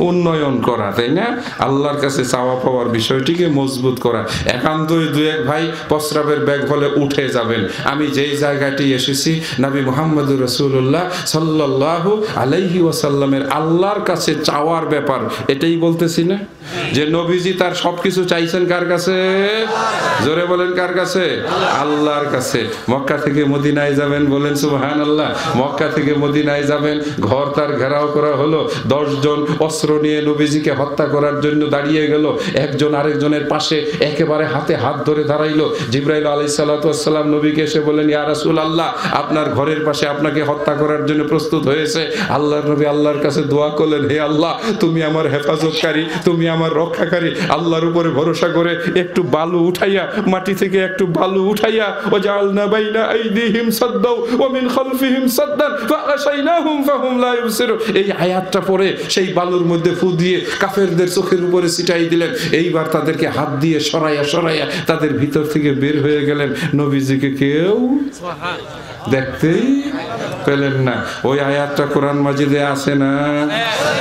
উন্নয়ন করা, তাই না? আল্লাহর কাছে চাওয়া পাওয়ার বিষয়টিকে মজবুত করা। একান্তই দু এক ভাই প্রস্রাবের ব্যাগ হলে উঠে যাবেন। আমি যেই জায়গাটি এসেছি নবী মুহাম্মদুর রাসূলুল্লাহ সাল্লাল্লাহু আলাইহি ওয়াসাল্লামের আল্লাহর কাছে চাওয়ার ব্যাপার, এটাই বলতেছি না যে নবীজি তার সবকিছু চাইছেন কার কাছে? জোরে বলেন কার কাছে? আল্লাহর কাছে। মক্কা থেকে মদিনায় যাবেন, বলেন সুবহানাল্লাহ। মক্কা থেকে মদিনায় যাবেন, ঘর তার ঘেরাও করা হলো, 10 জন অস্ত্র নিয়ে নবীজিকে হত্যা করার জন্য দাঁড়িয়ে গেল। একজন আরেকজনের পাশে একেবারে হাতে হাত ধরে দাঁড়াইলো। জিবরাইল আলাইহিস সালাতু ওয়াস সালাম নবীকে এসে বলেন, ইয়া রাসূলুল্লাহ, আপনার ঘরের পাশে আপনাকে হত্যা করার জন্য প্রস্তুত হয়েছে। আল্লাহর নবী আল্লাহর কাছে দোয়া করলেন, হে আল্লাহ, তুমি আমার হেফাজতকারী, তুমি আমার রক্ষাকারী। আল্লাহর উপরে ভরসা করে একটু বালু উঠাইয়া, মাটি থেকে একটু বালু উঠাইয়া, ওয়াজআলনা বাইনা আইদিহিম সাদ্দাও ওয়া মিন খালফিহিম সাদ্দান ফাআশাইনাহুম ফাহুম লা ইউবসিরুন। এই আয়াতটা পড়ে সেই বালুর মধ্যে ফু দিয়ে কাফেরদের চোখের উপরে ছিটাই দিলেন। এইবার তাদেরকে হাত দিয়ে সরাইয়া সরাইয়া তাদের ভিতর থেকে বের হয়ে গেলেন। নবীজিকে কেউ দেখতেই পেলেন না। ওই আয়াতটা কোরআন মাজিদে আছে না?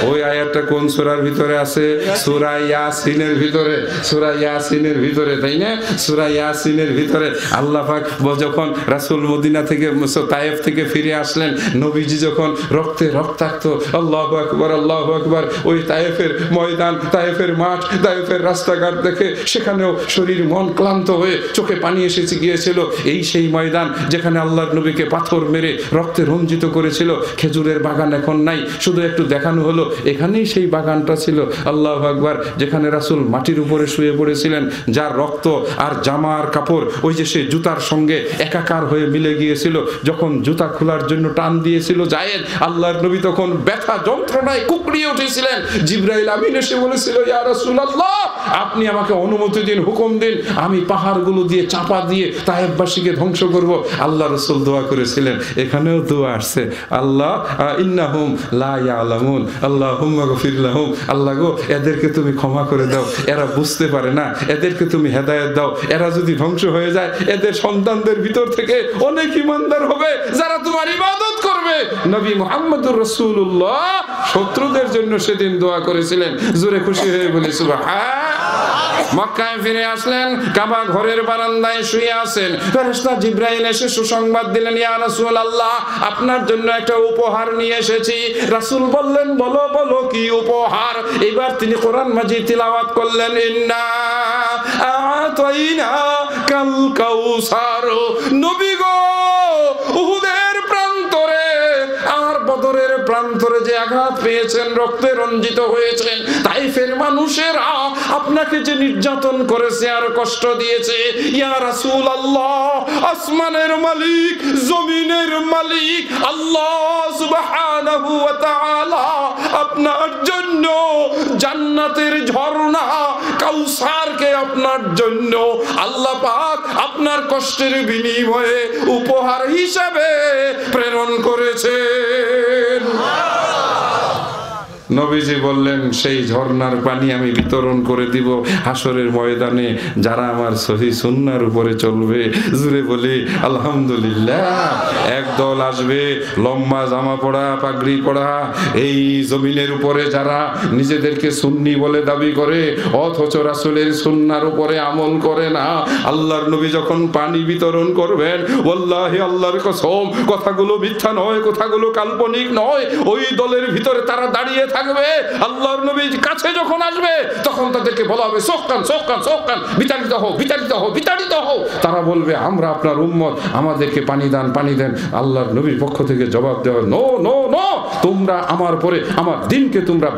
ওই আয়াতটা কোন সূরার ভিতরে আছে? সূরা ইয়াসিনের ভিতরে। সূরা ইয়াসিনের ভিতরে, তাই না? সূরা ইয়াসিনের ভিতরে আল্লাহ পাক যখন রাসূল মদিনা থেকে তায়েফ থেকে ফিরে আসলেন, নবীজি যখন রক্তে রক্তাক্ত, আল্লাহু আকবার আল্লাহু আকবার, ওই তায়েফের ময়দান, তায়েফের মাঠ, তায়েফের রাস্তাঘাট দেখে সেখানেও শরীর মন ক্লান্ত হয়ে চোখে পানি এসে গিয়েছিল। এই সেই ময়দান যেখানে আল্লাহর নবীকে পাথর মেরে রক্তে রঞ্জিত করেছিল। খেজুরের বাগান এখন নাই, শুধু একটু দেখানো হলো এখানেই সেই বাগানটা ছিল। আল্লাহু আকবার। যেখানে রাসূল মাটির উপরে শুয়ে পড়েছিলেন, যার রক্ত আর জামা আর কাপড় ওই যে সে জুতার সঙ্গে একাকার হয়ে মিলে গিয়েছিল। যখন জুতা খোলার জন্য টান দিয়েছিল জায়েদ, আল্লাহর নবী তখন ব্যথা যন্ত্রণায় কুকড়িয়ে উঠেছিলেন। জিবরাইল আমিন এসে বলেছিল, ইয়া রাসূলুল্লাহ, আপনি আমাকে অনুমতি দিন, হুকুম দিন, আমি পাহাড়গুলো দিয়ে চাপা দিয়ে তায়েফবাসীকে ধ্বংস করব। আল্লাহ রাসূল দোয়া করেছিলেন। এখানেও দোয়া আসছে, আল্লাহ ইন্নাহুম লা ইয়ালামুন আল্লাহুম্মা গফির লাহুম। আল্লাহ গো, এদেরকে তুমি ক্ষমা করে দাও, এরা বুঝতে পারে না, এদেরকে তুমি হেদায়েত দাও। এরা যদি ধ্বংস হয়ে যায়, এদের সন্তানদের ভিতর থেকে অনেক ঈমানদার হবে যারা তোমার ইবাদত করবে। নবী মুহাম্মদুর রাসূলুল্লাহ শত্রুদের জন্য সেদিন দোয়া করেছিলেন। জোরে খুশি হয়ে বলি সুবহান। মক্কায় ফিরে আসলেন, কাবা ঘরের বারান্দায় শুয়ে আছেন। ফেরেশতা জিবরাইল এসে সুসংবাদ দিলেন, ইয়া রাসূলুল্লাহ, আপনার জন্য একটা উপহার নিয়ে এসেছি। রাসূল বললেন, বলো বলো কি উপহার? এবার তিনি কোরআন মাজিদ তিলাওয়াত করলেন, ইন্না আতাইনা কাল কাউসার। নবী গো, উহুদের প্রান্তরে আর বদরের প্রান্তরে যে আঘাত পেয়েছেন, রক্তে রঞ্জিত হয়েছেন, তাইফের মানুষেরা আপনাকে যে নির্যাতন করেছে আর কষ্ট দিয়েছে, ইয়া রাসূলুল্লাহ, আসমানের মালিক, জমিনের মালিক আল্লাহ সুবহানাহু ওয়া তাআলা আপনার জন্য জান্নাতের ঝর্ণা কাউসারকে আপনার জন্য আল্লাহ পাক আপনার কষ্টের বিনিময়ে উপহার হিসাবে প্রেরণ করেছেন। নবীজি বললেন, সেই ঝর্ণার পানি আমি বিতরণ করে দিব হাসরের ময়দানে যারা আমার সহি সুন্নাহর উপরে চলবে। জুড়ে বলি আলহামদুলিল্লাহ। একদল আসবে লম্বা জামা পড়া, পাগড়ি পড়া, এই জমিনের উপরে যারা নিজেদেরকে সুন্নি বলে দাবি করে অথচ রাসূলের সুন্নাহর উপরে আমল করে না। আল্লাহর নবী যখন পানি বিতরণ করবেন, ওয়াল্লাহি আল্লাহর কসম, কথাগুলো মিথ্যা নয়, কথাগুলো কাল্পনিক নয়, ওই দলের ভিতরে তারা দাঁড়িয়ে থাকবে। আল্লাহর নবীর কাছে যখন আসবে তখন তাদেরকে বলা হবে, সোকান সোকান সোকান, বিতাড়িত হও বিতাড়িত হও বিতাড়িত হও। তারা বলবে, আমরা আপনার উম্মত, আমাদেরকে পানি দান পানি দেন। আল্লাহর নবীর পক্ষ থেকে জবাব দেওয়া, নো নো নো, তোমরা আমার পরে আমার দিনকে তোমরা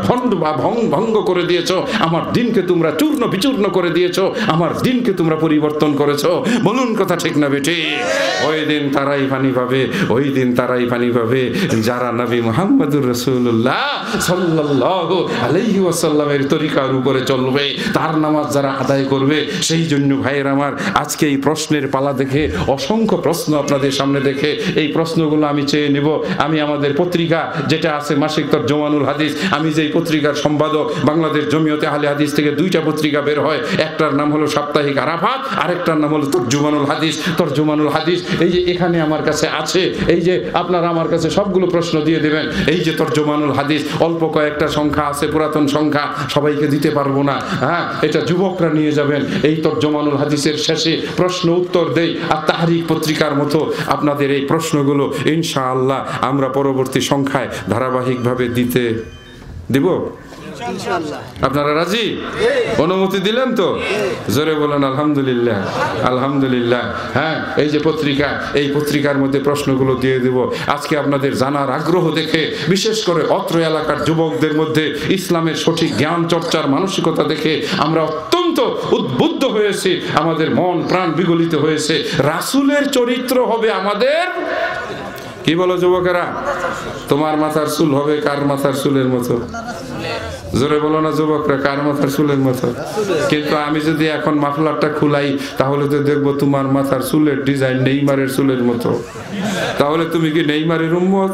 ভঙ্গ করে দিয়েছো, আমার দিনকে তোমরা চূর্ণ বিচূর্ণ করে দিয়েছো, আমার দিনকে তোমরা পরিবর্তন করেছো। বলুন কথা ঠিক না বেটি? ওই দিন তারাই পানি পাবে, ওই দিন তারাই পানি পাবে যারা নবী মুহাম্মদুর রাসূলুল্লাহ সাল্লাল্লাহু আলাইহি ওয়াসাল্লামের তরিকার উপরে চলবে, তার নামাজ যারা আদায় করবে। সেই জন্য ভাইয়ের আমার, আজকে এই প্রশ্নের পালা দেখে, অসংখ্য প্রশ্ন আপনাদের সামনে দেখে, এই প্রশ্নগুলো আমি চেয়ে নেব। আমি আমাদের পত্রিকা পত্রিকা যেটা আছে মাসিক তরজমানুল হাদিস, আমি যেই পত্রিকার সম্পাদক, বাংলাদেশ জমিয়তে আহলে হাদিস থেকে 2টা পত্রিকা বের হয়, একটার নাম হলো সাপ্তাহিক আরাফাত, আরেকটার নাম হলো তরজমানুল হাদিস। তরজমানুল হাদিস এই যে এখানে আমার কাছে আছে, এই যে আপনারা আমার কাছে সবগুলো প্রশ্ন দিয়ে দেবেন। এই যে তরজমানুল হাদিস, অল্প কয়েকটা সংখ্যা আছে, পুরাতন সংখ্যা, সবাইকে দিতে পারবো না, হ্যাঁ, এটা যুবকরা নিয়ে যাবেন। এই তরজমানুল হাদিসের শেষে প্রশ্ন উত্তর দেই, আর তাহরিক পত্রিকার মতো আপনাদের এই প্রশ্নগুলো ইনশাআল্লাহ আমরা পরবর্তী সংখ্যায় ধারাবাহিকভাবে দিতে দিব। আপনারা রাজি? অনুমতি দিলেন তো? জোরে বলেন আলহামদুলিল্লাহ। আলহামদুলিল্লাহ। হ্যাঁ, এই যে পত্রিকা, এই পত্রিকার মধ্যে প্রশ্নগুলো দিয়ে দেব। আজকে আপনাদের জানার আগ্রহ দেখে, বিশেষ করে অত্র এলাকার যুবকদের মধ্যে ইসলামের সঠিক জ্ঞান চর্চার মানসিকতা দেখে আমরা অত্যন্ত উদ্বুদ্ধ হয়েছি, আমাদের মন প্রাণ বিগলিত হয়েছে। রাসূলের চরিত্র হবে আমাদের, কি বলো যুবকেরা? তোমার মাথার চুল হবে কার মাথার চুলের মতো? জোরে বলো না যুবকরা, কার মাথার চুলের মতো? কিন্তু আমি যদি এখন মাফলারটা খুলাই, তাহলে তো দেখবো তোমার মাথার চুলের ডিজাইন নেইমারের চুলের মতো। তাহলে তুমি কি নেইমারের উম্মত?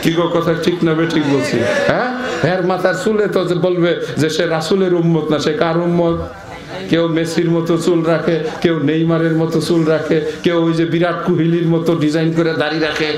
কি গো, কথা ঠিক না বে? ঠিক বলছি? হ্যাঁ, এর মাথার চুলে তো বলবে যে সে রাসূলের উম্মত না, সে কার উম্মত? কেউ মেসির মতো চুল রাখে, কেউ নেইমারের মতো চুল রাখে, কেউ ওই যে বিরাট কোহলির মতো ডিজাইন করে দাড়ি রাখে।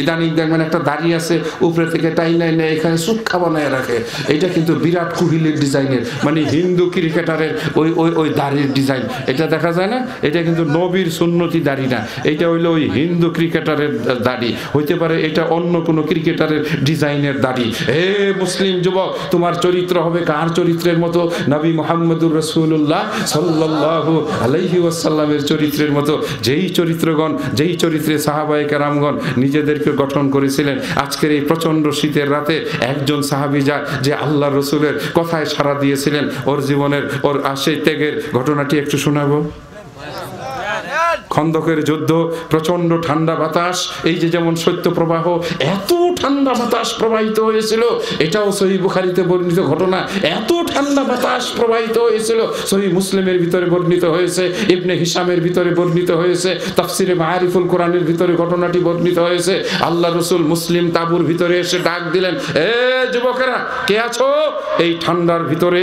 ইদানিং দেখবেন একটা দাড়ি আছে, উপরে থেকে টাইনাই নেয়, এখানে সুক্কা বানায় রাখে। এটা কিন্তু বিরাট কোহলির ডিজাইনের, মানে হিন্দু ক্রিকেটারের ওই ওই ওই দাড়ির ডিজাইন। এটা দেখা যায় না? এটা কিন্তু নবীর সুন্নতি দাড়ি না, এটা হইলো ওই হিন্দু ক্রিকেটারের দাড়ি। হইতে পারে এটা অন্য কোনো ক্রিকেটারের ডিজাইনের দাড়ি। হে মুসলিম যুবক, তোমার চরিত্র হবে কার চরিত্রের মতো? নবী মুহাম্মদুর রাসূলুল্লাহ সাল্লাল্লাহু আলাইহি ওয়াসাল্লামের চরিত্রের মতো। যেই চরিত্রগণ, যেই চরিত্রে সাহাবায়ে কেরামগণ নিজেদের গঠন করেছিলেন। আজকের এই প্রচন্ড শীতের রাতে একজন সাহাবী যে আল্লাহর রাসূলের কথায় সাড়া দিয়েছিলেন, ওর জীবনের ওর সেই ত্যাগের ঘটনাটি একটু শোনাবো। খন্দকের যুদ্ধ, প্রচন্ড ঠান্ডা বাতাস, এই যে যেমন শৈত্য প্রবাহ, এত ঠান্ডা বাতাস প্রবাহিত হয়েছিল। এটাও সহিহ বুখারীতে বর্ণিত ঘটনা। এত ঠান্ডা বাতাস প্রবাহিত হয়েছিল, সহিহ মুসলিমের ভিতরে বর্ণিত হয়েছে, ইবনে হিশামের ভিতরে বর্ণিত হয়েছে, তাফসিরে মাআরিফুল কোরআনের ভিতরে ঘটনাটি বর্ণিত হয়েছে। আল্লাহ রাসূল মুসলিম তাঁবুর ভিতরে এসে ডাক দিলেন, এ যুবকেরা, কে আছো? এই ঠান্ডার ভিতরে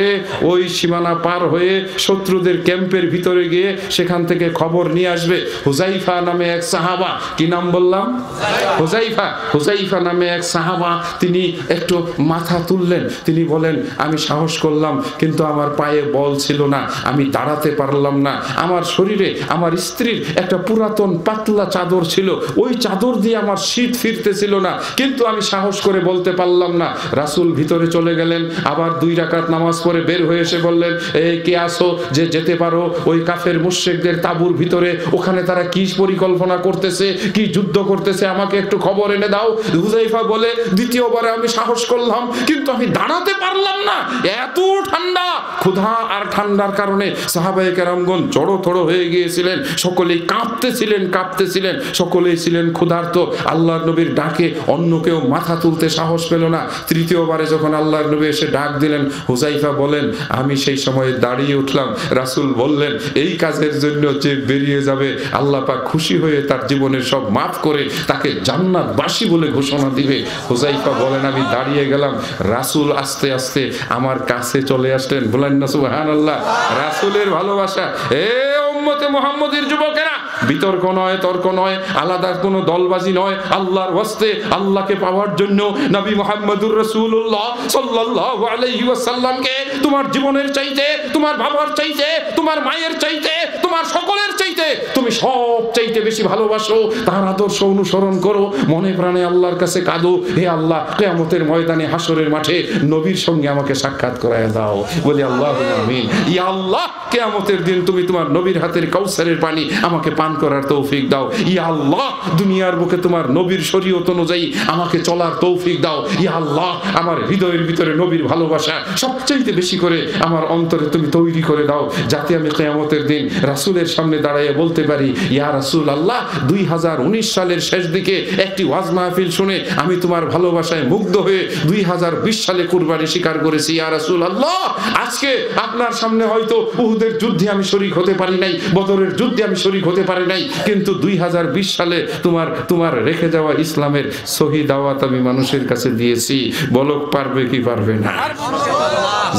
ওই সীমানা পার হয়ে শত্রুদের ক্যাম্পের ভিতরে গিয়ে সেখান থেকে খবর নিয়ে আসবে। হুযাইফা নামে এক সাহাবা, কি নাম বললাম? হুযাইফা। হুযাইফা নামে এক সাহাবা, তিনি একটু মাথা তুললেন। তিনি বলেন, আমি সাহস করলাম, কিন্তু আমার পায়ে বল ছিল না, আমি দাঁড়াতে পারলাম না। আমার শরীরে আমার স্ত্রীর একটা পুরাতন পাতলা চাদর ছিল, ওই চাদর দিয়ে আমার শীত ফিরতেছিল না, কিন্তু আমি সাহস করে বলতে পারলাম না। রাসূল ভিতরে চলে গেলেন, আবার 2 রাকাত নামাজ পড়ে বের হয়ে এসে বললেন, এই কে আসো যে যেতে পারো ওই কাফের মুশরিকদের তাঁবুর ভিতরে? ওখানে তারা কি পরিকল্পনা করতেছে, কি যুদ্ধ করতেছে, আমাকে একটু খবর এনে দাও। হুযাইফা বলে, দ্বিতীয়বারে আমি সাহস করলাম, কিন্তু আমি দাঁড়াতে পারলাম না, এত ঠান্ডা। ক্ষুধা আর ঠান্ডার কারণে সাহাবায়ে কেরামগণ জড়ো-থড়ো হয়ে গিয়েছিলেন, সকলেই কাঁপতেছিলেন, সকলেই ছিলেন ক্ষুধার্ত। আল্লাহর নবীর ডাকে অন্য কেউ মাথা তুলতে সাহস পেল না। তৃতীয়বারে যখন আল্লাহর নবী এসে ডাক দিলেন, হুযাইফা বলেন, আমি সেই সময় দাঁড়িয়ে উঠলাম। রাসূল বললেন, এই কাজের জন্য যে বেরিয়ে যাবে, আল্লাহ পাক খুশি হয়ে তার জীবনের সব মাফ করে তাকে জান্নাতবাসী বলে ঘোষণা দিবে। হুযাইফা বলেন, আমি দাঁড়িয়ে গেলাম, রাসূল আস্তে আস্তে আমার কাছে চলে আসলেন। বলেন না সুবহানাল্লাহ। রাসূলের ভালোবাসা। এ উম্মতে মুহাম্মদীর যুবকেরা, বিতর্ক নয়, তর্ক নয়, আলাদা কোনো দলবাজি নয়, আল্লাহর ওয়াস্তে, আল্লাহকে পাওয়ার জন্য নবী মুহাম্মদুর রাসূলুল্লাহ সাল্লাল্লাহু আলাইহি ওয়াসাল্লামকে তোমার জীবনের চাইতে, তোমার বাবার চাইতে, তোমার মায়ের চাইতে, তোমার সকলের চাইতে তুমি সব চাইতে বেশি ভালোবাসো। তার আদর্শ অনুসরণ করো, মনে প্রাণে আল্লাহর কাছে কাঁদো, হে আল্লাহ, কিয়ামতের ময়দানে হাসরের মাঠে নবীর সঙ্গে আমাকে সাক্ষাৎ করায় দাও। বলি আল্লাহুম্মা আমিন। ইয়া আল্লাহ, কিয়ামতের দিন তুমি তোমার নবীর হাতের কাউসারের পানি আমাকে পান করার তৌফিক দাও। ইয়া আল্লাহ, দুনিয়ার বুকে তোমার নবীর শরীয়ত অনুযায়ী আমাকে চলার তৌফিক দাও। ইয়া আল্লাহ, আমার হৃদয়ের ভিতরে নবীর ভালোবাসা সবচেয়ে বেশি করে আমার অন্তরে তুমি তৈরি করে দাও, যাতে আমি কিয়ামতের দিন রাসূল রাসূলের সামনে দাঁড়িয়ে বলতে পারি, ইয়া রাসূলুল্লাহ 2019 সালের শেষ দিকে একটি ওয়াজ মাহফিল শুনে আমি তোমার ভালোবাসায় মুগ্ধ হয়ে 2020 সালে কুরবানি স্বীকার করেছি। ইয়া রাসূলুল্লাহ আজকে আপনার সামনে হয়তো উহুদের যুদ্ধে আমি শরীক হতে পারি নাই, বদরের যুদ্ধে আমি শরীক হতে পারি নাই, কিন্তু 2020 সালে তোমার রেখে যাওয়া ইসলামের সহি দাওয়াত আমি মানুষের কাছে দিয়েছি। বলো পারবে কি পারবে না?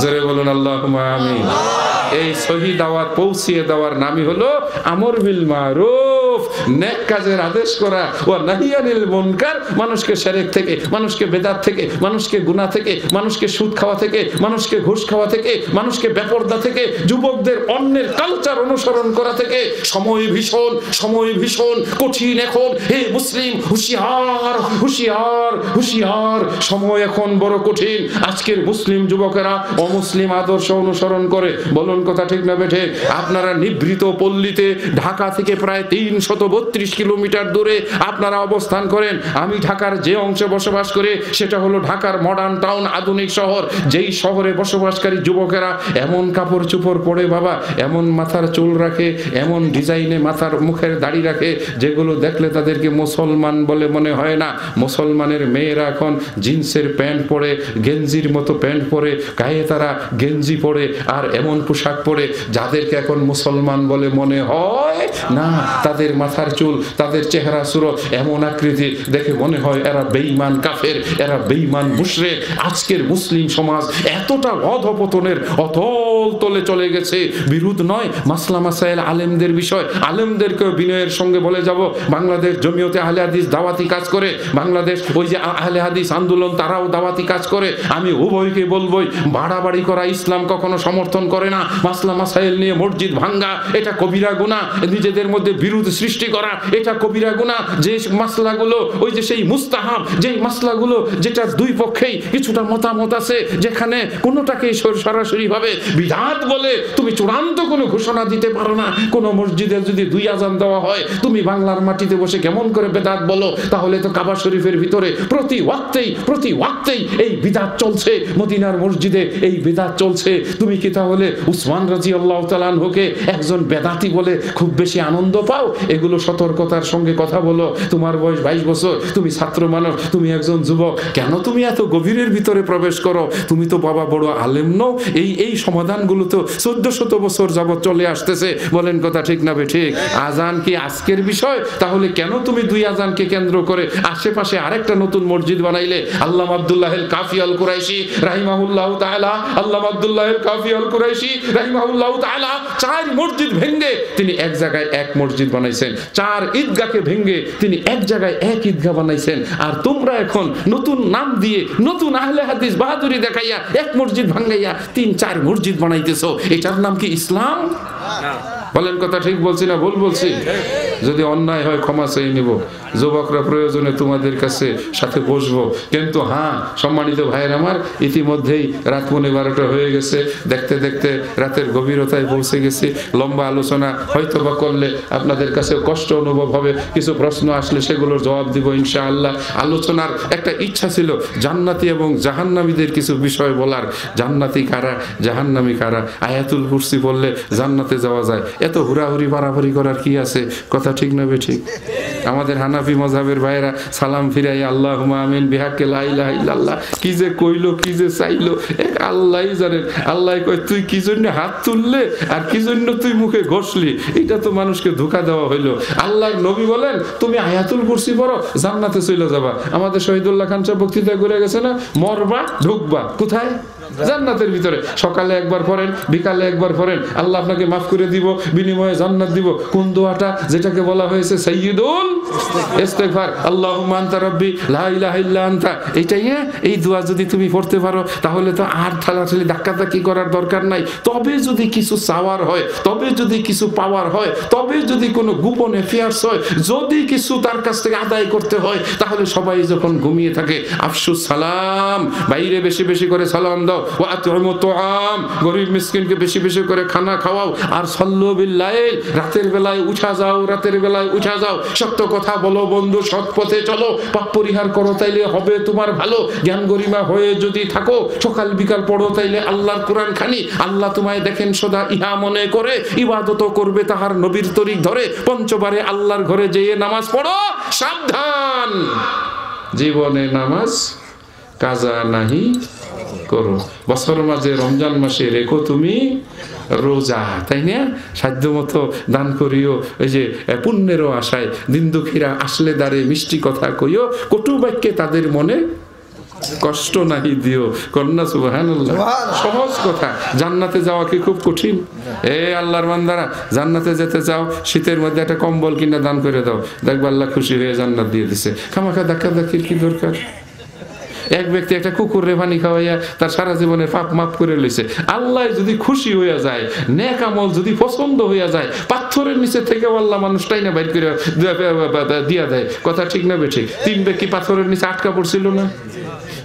জোরে বলুন আল্লাহুম্মা আমিন। এই সহি দাওয়াত পৌঁছিয়ে দেওয়ার নামই হলো আমর বিল মারুফ, নেক কাজের আদেশ করা, ও নাহি আনিল মুনকার, মানুষকে শিরক থেকে, মানুষকে বেদাত থেকে, মানুষকে গুনাহ থেকে, মানুষকে সুদ খাওয়া থেকে, মানুষকে ঘুষ খাওয়া থেকে, মানুষকে বেপরদা থেকে, যুবকদের অন্যের কালচার অনুসরণ করা থেকে। সময় ভীষণ কঠিন এখন। হে মুসলিম হুঁশিয়ার হুঁশিয়ার হুঁশিয়ার, সময় এখন বড় কঠিন। আজকের মুসলিম যুবকেরা অমুসলিম আদর্শ অনুসরণ করে। বলুন কথা ঠিক না বেঠে? আপনারা নিভৃত পল্লীতে ঢাকা থেকে প্রায় 332 কিলোমিটার দূরে আপনারা অবস্থান করেন। আমি ঢাকার যে অংশে বসবাস করি সেটা হলো ঢাকার মডার্ন টাউন, আধুনিক শহর। যেই শহরে বসবাসকারী যুবকেরা এমন কাপড় চোপড় পরে বাবা, এমন মাথার চুল রাখে, এমন ডিজাইনে মাথার মুখের দাড়ি রাখে, যেগুলো দেখলে তাদেরকে মুসলমান বলে মনে হয় না। মুসলমানের মেয়েরা এখন জিন্সের প্যান্ট পরে, গেঞ্জির মতো প্যান্ট পরে, গায়ে তারা গেঞ্জি পরে আর এমন পোশাক পরে যাদেরকে এখন মুসলমান বলে মনে হয় না। তাদের মাথার চুল, তাদের চেহারা সুরত, এমন আকৃতি দেখে মনে হয় এরা বেঈমান কাফের, এরা বেঈমান মুশরিক। আজকের মুসলিম সমাজ এতটা অধপতনের অতল তলে চলে গেছে। বিরোধ নয়, মাসলা মাসাইল আলেমদের বিষয়, আলেমদেরকেও বিনয়ের সঙ্গে বলে যাব। বাংলাদেশ জমিয়তে আহলে হাদিস দাওয়াতি কাজ করে, বাংলাদেশ ওই যে আহলে হাদিস আন্দোলন তারাও দাওয়াতি কাজ করে। আমি উভয়কে বলবই, বাড়াবাড়ি করা ইসলাম কখনো সমর্থন করে না। মাসলা মাসাইল নিয়ে মসজিদ ভাঙ্গা এটা কবিরা গুনাহ, নিজেদের মধ্যে বিরোধ সৃষ্টি করা এটা কবিরা গুনাহ। যে মাসলাগুলো ওই যে সেই মুস্তাহাব, যেই মাসলাগুলো যেটা দুই পক্ষেই কিছুটা মতামত আছে, যেখানে কোনোটাকেই সরাসরি ভাবে বিদআত বলে তুমি চূড়ান্ত কোনো ঘোষণা দিতে পারো না। কোনো মসজিদে যদি 2 আযান দেওয়া হয়, তুমি বাংলার মাটিতে বসে কেমন করে বেদাত বলো? তাহলে তো কাবা শরীফের ভিতরে প্রতি ওয়াক্তেই এই বিদআত চলছে, মদিনার মসজিদে এই বিদআত চলছে। তুমি কি তাহলে উসমান রাদিয়াল্লাহু তাআলা আনহুকে একজন বেদাতি বলে খুব বেশি আনন্দ পাও? এগুলো সতর্কতার সঙ্গে কথা বলো। তোমার বয়স 22 বছর, তুমি ছাত্র মানুষ, তুমি একজন যুবক, কেন তুমি এত গভীরের ভিতরে প্রবেশ করো? তুমি তো বাবা বড় আলেম নও। এই সমাধানগুলো তো 1400 বছর যাবত চলে আসতেছে। বলেন কথা ঠিক না ঠিক? আজান কি আজকের বিষয়? তাহলে কেন তুমি 2 আজানকে কেন্দ্র করে আশেপাশে আরেকটা নতুন মসজিদ বানাইলে? আল্লামা আব্দুল্লাহ আল কাফি আল কুরাইশি রাহিমাহুল্লাহু তাআলা, আল্লামা আব্দুল্লাহ আল কাফি আল কুরাইশি রাহিমাহুল্লাহু তাআলা 4 মসজিদ ভেঙে তিনি এক জায়গায় এক মসজিদ বানাইছেন। 4 ঈদগাহকে ভেঙে তিনি এক জায়গায় এক ঈদগাহ বানাইছেন। আর তোমরা এখন নতুন নাম দিয়ে, নতুন আহলে হাদিস বাহাদুরি দেখাইয়া এক মসজিদ ভাঙাইয়া 3-4 মসজিদ বানাইতেছো। এটার নাম কি ইসলাম? বলেন কথা ঠিক বলছি না ভুল বলছি? যদি অন্যায় হয় ক্ষমা চেয়ে নিব। যুবকরা প্রয়োজনে তোমাদের কাছে সাথে বসবো। কিন্তু হ্যাঁ, সম্মানিত ভাইয়ের আমার, ইতিমধ্যেই রাত 12:30 হয়ে গেছে। দেখতে দেখতে রাতের গভীরতায় পৌঁছে গেছি। লম্বা আলোচনা হয়তো বা করলে আপনাদের কাছে কষ্ট অনুভব হবে। কিছু প্রশ্ন আসলে সেগুলোর জবাব দিব ইনশাআল্লাহ। আলোচনার একটা ইচ্ছা ছিল জান্নাতি এবং জাহান্নামীদের কিছু বিষয় বলার। জান্নাতি কারা, জাহান্নামী কারা? আয়াতুল কুরসি বললে জান্নাতে যাওয়া যায়। এত হুড়াহুড়ি বাড়াবাড়ি করার কি আছে? কথা ঠিক না ঠিক? আমাদের হানাফি মাযহাবের ভাইরা সালাম ফিরাই আল্লাহুম্মা আমিন বিহাক্কে লা ইলাহা ইল্লাল্লাহ কি যে কইলো, কি যে চাইলো, এক আল্লাহই জানেন। আল্লাহ কয় তুই কি জন্য হাত তুললে আর কি জন্য তুই মুখে ঘষলি? এটা তো মানুষকে ধোঁকা দেওয়া হইলো। আল্লাহর নবী বলেন তুমি আয়াতুল কুরসি পড়ো, জান্নাতে চলে যাবা। আমাদের শহীদুল্লাহ খান সাহেব বক্তৃতা করে গেছে না, মরবা ঢুকবা কোথায়? জান্নাতের ভিতরে। সকালে একবার পড়েন, বিকালে একবার পড়েন, আল্লাহ আপনাকে মাফ করে দিব, বিনিময়ে জান্নাত দিব। কোন দোয়াটা? যেটাকে বলা হয়েছে সাইয়্যিদুল ইস্তিগফার, আল্লাহুম্মা আনতা রাব্বি লা ইলাহা ইল্লা আনতা। এইটাই, এই দোয়া যদি তুমি পড়তে পারো তাহলে তো আর ঠেলাঠেলি ধাক্কাধাক্কি করার দরকার নাই। তবে যদি কিছু চাওয়ার হয়, তবে যদি কিছু পাওয়ার হয়, তবে যদি কোনো গোপন অ্যাফেয়ার্স হয়, যদি কিছু তার কাছ থেকে আদায় করতে হয়, তাহলে সবাই যখন ঘুমিয়ে থাকে আফসুস সালাম, বাইরে বেশি বেশি করে সালাম দাও। দাও, ওয়া আতইমু তুআম, গরীব মিসকিনকে বেশি বেশি করে খানা খাওয়াও, আর সাল্লু বিল লাইল, রাতের বেলায় উঠা যাও, রাতের বেলায় উঠা যাও, সত্য কথা বলো বন্ধু, সৎ পথে চলো, পাপ পরিহার করো, তাইলে হবে তোমার ভালো। জ্ঞান গরিমা হয়ে যদি থাকো, সকাল বিকাল পড়ো, তাইলে আল্লাহর কোরআন খানি, আল্লাহ তোমায় দেখেন সদা, ইহা মনে করে ইবাদত করবে তাহার নবীর তরিক ধরে। পঞ্চবারে আল্লাহর ঘরে যেয়ে নামাজ পড়ো, সাবধান জীবনে নামাজ কাজা নাহি করো। বছর মাঝে রমজান মাসে রেখো তুমি রোজা, তাই না? সাধ্য মতো দান করিও, ওই যে পুণ্যেরও আশায়। দিন দুঃখীরা আসলে দ্বারে মিষ্টি কথা কইও, কটু বাক্যে তাদের মনে কষ্ট নাহি দিও। কন্যা সুবহানাল্লাহ। সহজ কথা। জান্নাতে যাওয়া কি খুব কঠিন? আল্লাহর বান্দারা, জান্নাতে যেতে চাও, শীতের মধ্যে একটা কম্বল কিনে দান করে দাও, দেখবে আল্লাহ খুশি হয়ে জান্নাত দিয়ে দিছে। খামাখা ধাক্কা ধাক্কির কি দরকার? এক ব্যক্তি একটা কুকুরে পানি খাওয়াইয়া তার সারা জীবনের পাপ মাফ করে লইছে। আল্লাহ যদি খুশি হইয়া যায়, নেক আমল যদি পছন্দ হইয়া যায়, পাথরের নিচে থেকে আল্লাহ মানুষটাই না বাইর করে দিয়া দেয়। কথা ঠিক না বেঠিক? 3 ব্যক্তি পাথরের নিচে আটকা পড়ছিল না?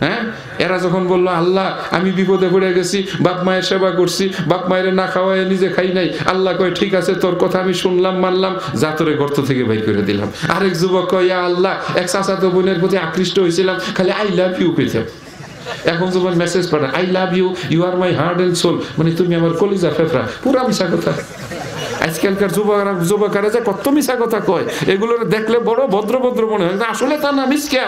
হ্যাঁ, এরা যখন বললো আল্লাহ আমি বিপদে পড়ে গেছি, বাপ মায়ের সেবা করছি, বাপ মায়ের না খাওয়াই নিজে খাই নাই, আল্লাহ কয় ঠিক আছে, তোর কথা আমি শুনলাম মানলাম, যা তোরে গর্ত থেকে বাইর করে দিলাম। আরেক যুবক কয় ইয়া আল্লাহ, এক চাচাতো বোনের প্রতি আকৃষ্ট হয়েছিলাম, খালি আই লাভ ইউ পেতাম, এখন যখন মেসেজ পাঠায় I love you, you are my heart and soul, মানে তুমি আমার কলিজা ফেফড়া। পুরা মিশা কথা। আজকালকার যুবকেরা যে কত মিশা কথা কয়, এগুলো দেখলে বড় ভদ্র ভদ্র মনে হয়, আসলে তা না, মিসকা।